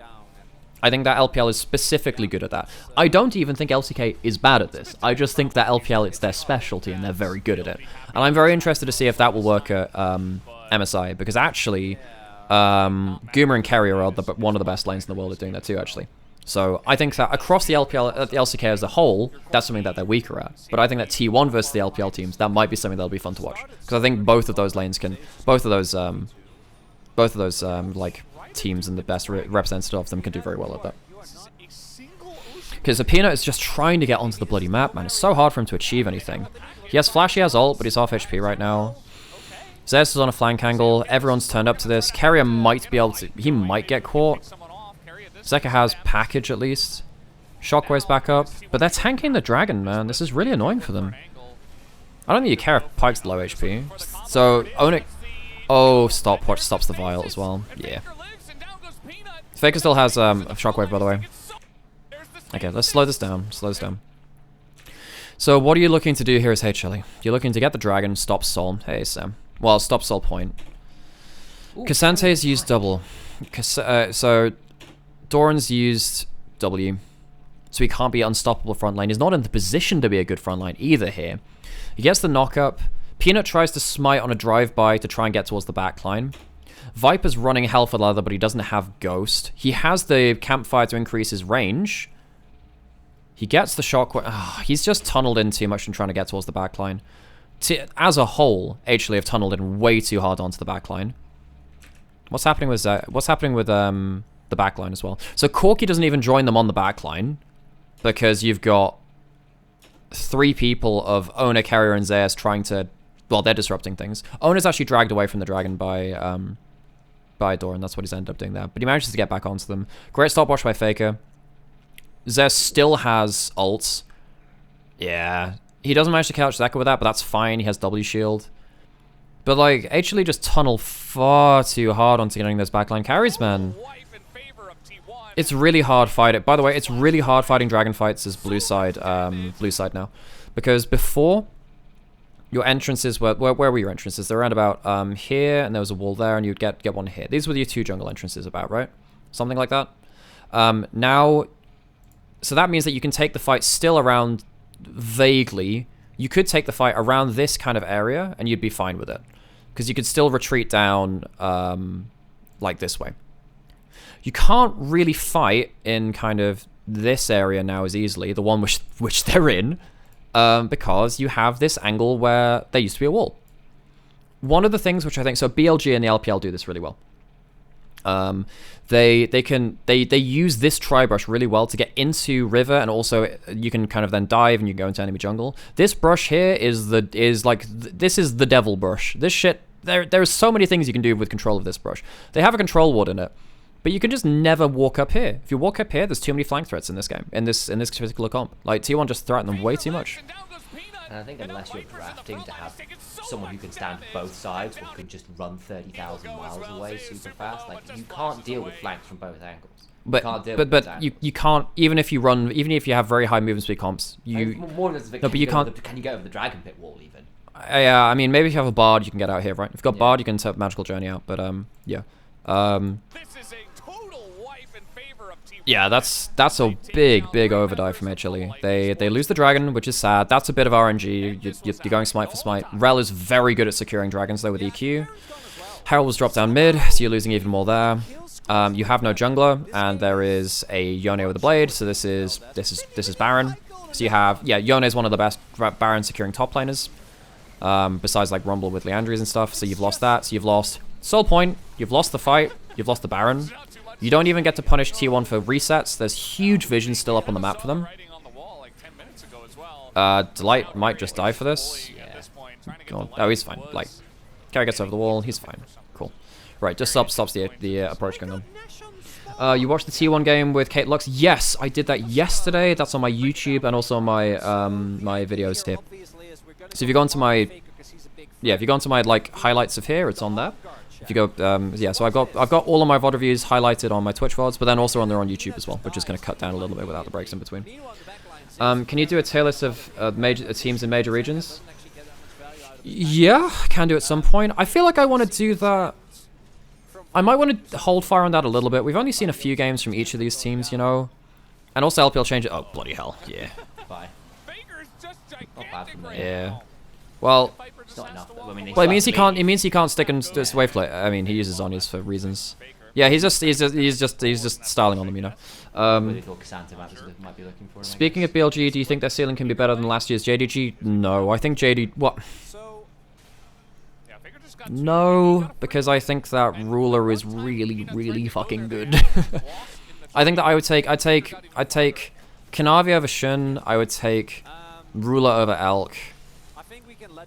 I think that LPL is specifically good at that. I don't even think LCK is bad at this. I just think that LPL, it's their specialty, and they're very good at it. And I'm very interested to see if that will work at MSI, because actually, Goomer and Carrier are one of the best lanes in the world at doing that too, actually. So I think that across the LCK as a whole, that's something that they're weaker at. But I think that T1 versus the LPL teams, that might be something that'll be fun to watch. Because I think both of those lanes can, both of those like teams and the best representative of them can do very well at that. Because the Peanut is just trying to get onto the bloody map, man. It's so hard for him to achieve anything. He has Flash, he has ult, but he's off HP right now. Zez is on a flank angle. Everyone's turned up to this. Carrier might be able to, he might get caught. Zeka has package at least. Shockwave's back up. But they're tanking the dragon, man. This is really annoying for them. I don't think you care if Pyke's low HP. So, Oner... Oh, stopwatch stops the Vial as well. Yeah. Faker still has a Shockwave, by the way. Okay, let's slow this down. Slow this down. So, what are you looking to do here as HLE? You're looking to get the dragon, stop Sol. Hey, Sam. Well, stop Sol point. Cassante's used double. So... Doran's used W, so he can't be unstoppable front lane. He's not in the position to be a good front line either here. He gets the knock-up. Peanut tries to smite on a drive-by to try and get towards the back line. Viper's running hell for leather, but he doesn't have Ghost. He has the campfire to increase his range. He gets the shockwave. Oh, he's just tunneled in too much and trying to get towards the back line. As a whole, HLE have tunneled in way too hard onto the back line. What's happening with the backline as well? So Corki doesn't even join them on the backline because you've got 3 people of Oner, Carrier, and Zeus trying to... Well, they're disrupting things. Oner's actually dragged away from the dragon by Doran. That's what he's ended up doing there. But he manages to get back onto them. Great stopwatch by Faker. Zeus still has ults. Yeah. He doesn't manage to catch Zeka with that, but that's fine. He has W shield. But, like, HLE just tunnel far too hard onto getting those backline carries, man. It's really hard fighting. By the way, it's really hard fighting dragon fights as blue side now, because before your entrances were where were your entrances? They're around about here, and there was a wall there, and you'd get one here. These were your 2 jungle entrances, about right, something like that. Now So that means that you can take the fight still around vaguely. You could take the fight around this kind of area and you'd be fine with it. Because you could still retreat down like this way. You can't really fight in kind of this area now as easily, the one which they're in, because you have this angle where there used to be a wall. One of the things which I think, so BLG and the LPL do this really well. They use this tri-brush really well to get into river, and also you can kind of then dive and you go into enemy jungle. This brush here is the devil brush. This shit, there's so many things you can do with control of this brush. They have a control ward in it, but you can just never walk up here. If you walk up here, there's too many flank threats in this game, in this particular comp. Like T1 just threaten them way too much. And I think unless you're drafting to have someone who can stand both sides or can just run 30,000 miles away super fast, like you can't deal with flanks from both angles. But you can't, even if you have very high movement speed comps, you can't. Can you get over the dragon pit wall even? Yeah, I mean maybe if you have a bard you can get out here, right? If you've got bard you can set magical journey out, but yeah. Yeah, that's a big overdive from HLE. They lose the dragon, which is sad. That's a bit of RNG. You're going smite for smite. Rel is very good at securing dragons though with EQ. Herald was dropped down mid, so you're losing even more there. You have no jungler, and there is a Yone with a blade. So this is Baron. So you have Yone is one of the best Baron securing top laners. Besides like Rumble with Leandries and stuff. So you've lost that. So you've lost Soul Point. You've lost the fight. You've lost the Baron. You don't even get to punish T1 for resets. There's huge vision still up on the map for them. Delight might just die for this. Yeah. Oh, he's fine. Like, Carry gets over the wall. He's fine. Cool. Right, just stops the approach going on. You watched the T1 game with Kate Lux? Yes, I did that yesterday. That's on my YouTube and also on my my videos here. So if you go onto my like highlights of here, it's on there. If you go, yeah, so I've got all of my VOD reviews highlighted on my Twitch VODs, but then also on YouTube as well, which is going to cut down a little bit without the breaks in between. Can you do a tier list of teams in major regions? Yeah, I can do at some point. I feel like I want to do that. I might want to hold fire on that a little bit. We've only seen a few games from each of these teams, you know. And also LPL change it. Oh, bloody hell. Yeah. Bye. Not bad from me. Yeah. Well, it's not enough. I mean, it means he can't. It means he can't stick in this wave play. I mean, he uses Zhonya's for reasons. Yeah, he's just styling on them, you know. Speaking of BLG, do you think their ceiling can be better than last year's JDG? No, I think what? No, because I think that Ruler is really fucking good. I think that I'd take Kanavi over Shun. I would take Ruler over Elk.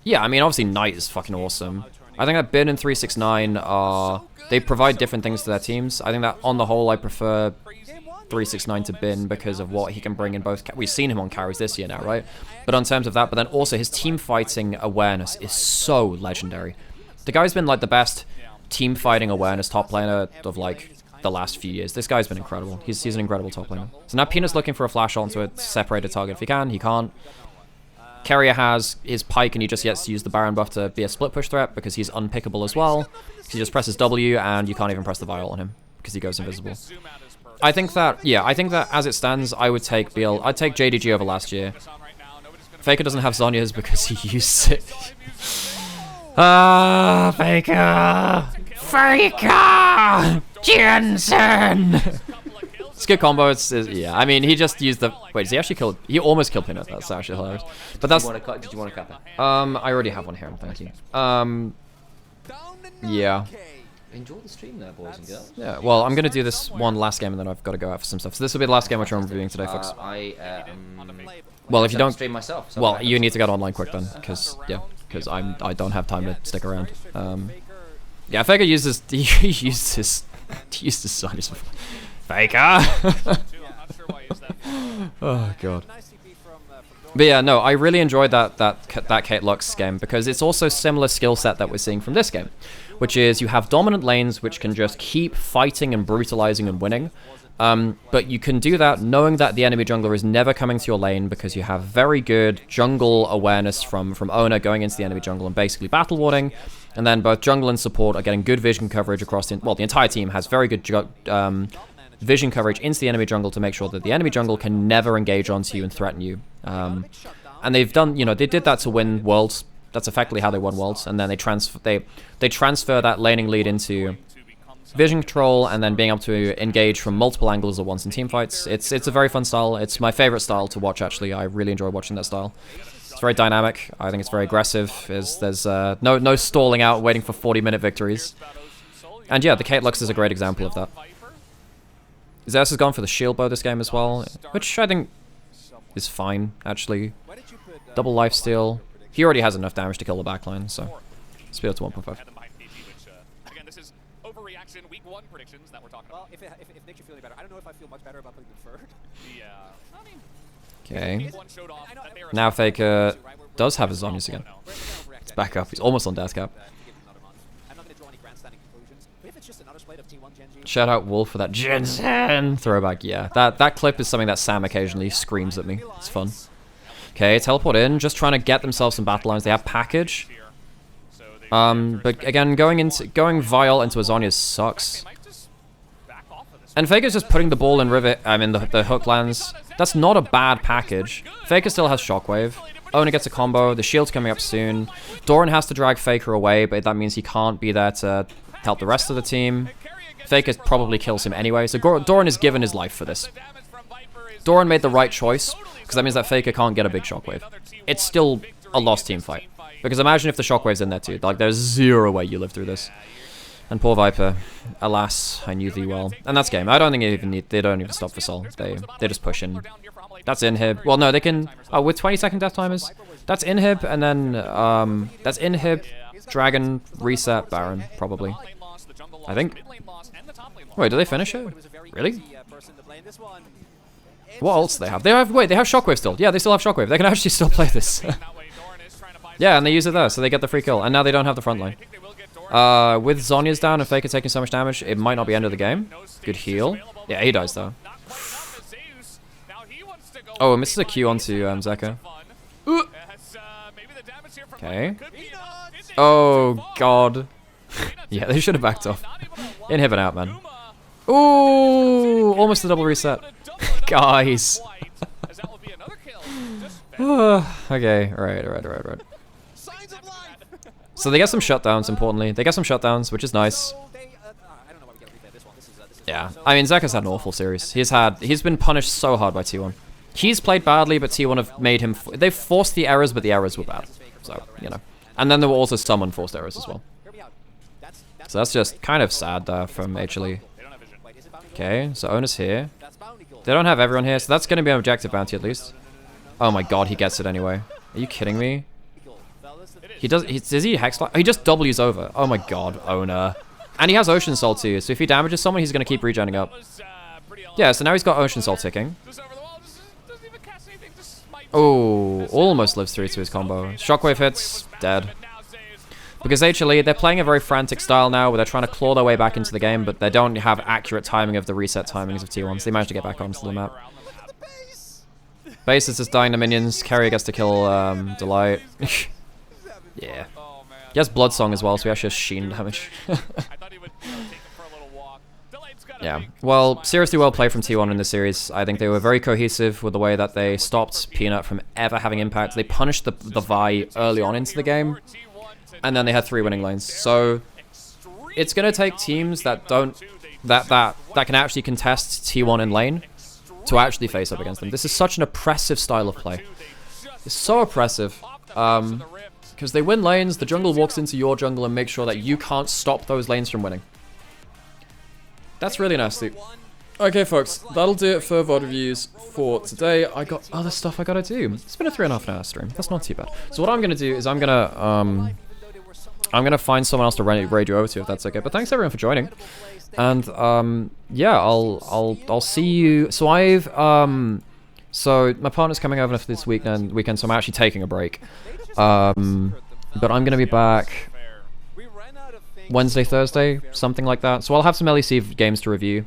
Yeah, I mean, obviously Knight is fucking awesome. I think that Bin and 369 they provide different things to their teams. I think that on the whole, I prefer 369 to Bin because of what he can bring in both. We've seen him on carries this year now, right? But on terms of that, but then also his team fighting awareness is so legendary. The guy's been like the best team fighting awareness top laner of like the last few years. This guy's been incredible. He's an incredible top laner. So now Peanut's looking for a flash onto a separated target if he can. He can't. Carrier has his Pike and he just gets to use the Baron buff to be a split push threat because he's unpickable as well. He just presses W and you can't even press the viral on him because he goes invisible. I think that as it stands, I would take I'd take JDG over last year. Faker doesn't have Zhonya's because he used it. Faker! Jensen! It's a good combo. Yeah, I mean, he just used the... Wait, does he actually kill... He almost killed Peanut. That's actually hilarious. But that's... Did you want to cut that? I already have one here, thank you. Yeah. Enjoy the stream there, boys and girls. Yeah, well, I'm going to do this one last game and then I've got to go out for some stuff. So this will be the last game which I'm reviewing today, folks. Well, if you don't... stream myself. So well, you need to get online quick then, because, yeah, because I don't have time to stick around. Yeah, Faker uses... He used his Zhonya's before. Faker! Oh god. But yeah, no, I really enjoyed that Kate Lux game because it's also similar skill set that we're seeing from this game, which is you have dominant lanes which can just keep fighting and brutalizing and winning. But you can do that knowing that the enemy jungler is never coming to your lane because you have very good jungle awareness from Oner going into the enemy jungle and basically battle warding. And then both jungle and support are getting good vision coverage across the entire team has very good vision coverage into the enemy jungle to make sure that the enemy jungle can never engage onto you and threaten you. And they've done, you know, they did that to win Worlds. That's effectively how they won Worlds. And then they transfer that laning lead into vision control and then being able to engage from multiple angles at once in team fights. It's a very fun style. It's my favorite style to watch, actually. I really enjoy watching that style. It's very dynamic. I think it's very aggressive. There's no stalling out, waiting for 40-minute victories. And yeah, the Kate Lux is a great example of that. Zeus has gone for the shield bow this game as well, which I think is fine, actually. Double lifesteal. He already has enough damage to kill the backline, so speed up to 1.5. Again, this is overreaction week 1 predictions that we're talking about. Well, if it makes you feel any better, I don't know if I feel much better about putting them third. Yeah. I mean, Okay. week 1 showed off that they are Now Faker does have his Zonyas again. It's back up. He's almost on death cap. I'm not going to draw any grandstanding conclusions, but if it's just another split of T1 Gen G... Shout out Wolf for that Jensen throwback. Yeah, that clip is something that Sam occasionally screams at me. It's fun. Okay, teleport in, just trying to get themselves some battle lines. They have package. But again, going Vial into a Zhonya sucks. And Faker's just putting the ball in Rivet, the hook lands. That's not a bad package. Faker still has Shockwave. Oner gets a combo, the shield's coming up soon. Doran has to drag Faker away, but that means he can't be there to help the rest of the team. Faker probably kills him anyway, so Doran is given his life for this. Doran made the right choice, because that means that Faker can't get a big Shockwave. It's still a lost team fight. Because imagine if the Shockwave's in there too. Like, there's zero way you live through this. And poor Viper, alas, I knew thee well. And that's game. I don't think they don't even stop for Sol. They just push in. That's inhib. Well, no, they can... Oh, with 20-second death timers? That's inhib, and then... that's inhib, Dragon, reset, Baron, probably. I think. Wait, do they finish it? Really? What ults do they have? They have Shockwave still. Yeah, they still have Shockwave. They can actually still play this. Yeah, and they use it there, so they get the free kill. And now they don't have the front line. With Zhonya's down and Faker taking so much damage, it might not be end of the game. Good heal. Yeah, he dies though. Oh, misses a Q onto Zeka. Okay. Oh, God. Yeah, they should have backed off. Inhibit out, man. Ooh, almost a double reset. Guys. Okay, right. So they get some shutdowns, importantly. They get some shutdowns, which is nice. Yeah, I mean, Zeka's had an awful series. He's been punished so hard by T1. He's played badly, but T1 have made him... They've forced the errors, but the errors were bad. So, you know. And then there were also some unforced errors as well. So that's just kind of sad there from HLE. Okay, so Oner's here. They don't have everyone here, so that's going to be an objective bounty at least. Oh my god, he gets it anyway. Are you kidding me? Does he Hex? He just W's over. Oh my god, Oner. And he has Ocean Soul too, so if he damages someone, he's going to keep regenning up. Yeah, so now he's got Ocean Soul ticking. Oh, almost lives through to his combo. Shockwave hits, dead. Because HLE, they're playing a very frantic style now where they're trying to claw their way back into the game, but they don't have accurate timing of the reset timings of T1s. They managed to get back onto the map. Base is just dying to minions. Carrier gets to kill Delight. Yeah. He has Blood Song as well, so he actually has Sheen damage. Yeah. Well, seriously well played from T1 in this series. I think they were very cohesive with the way that they stopped Peanut from ever having impact. They punished the Vi early on into the game, and then they had 3 winning lanes. So it's going to take teams that can actually contest T1 in lane to actually face up against them. This is such an oppressive style of play. It's so oppressive. Because they win lanes, the jungle walks into your jungle and makes sure that you can't stop those lanes from winning. That's really nasty. Okay, folks, that'll do it for VOD reviews for today. I got other stuff I gotta do. It's been a 3.5 hour stream. That's not too bad. So what I'm gonna do is I'm gonna find someone else to raid you over to if that's okay. But thanks everyone for joining. And yeah, I'll see you. So so my partner's coming over for this weekend, so I'm actually taking a break. But I'm gonna be back Wednesday, Thursday, something like that. So I'll have some LEC games to review.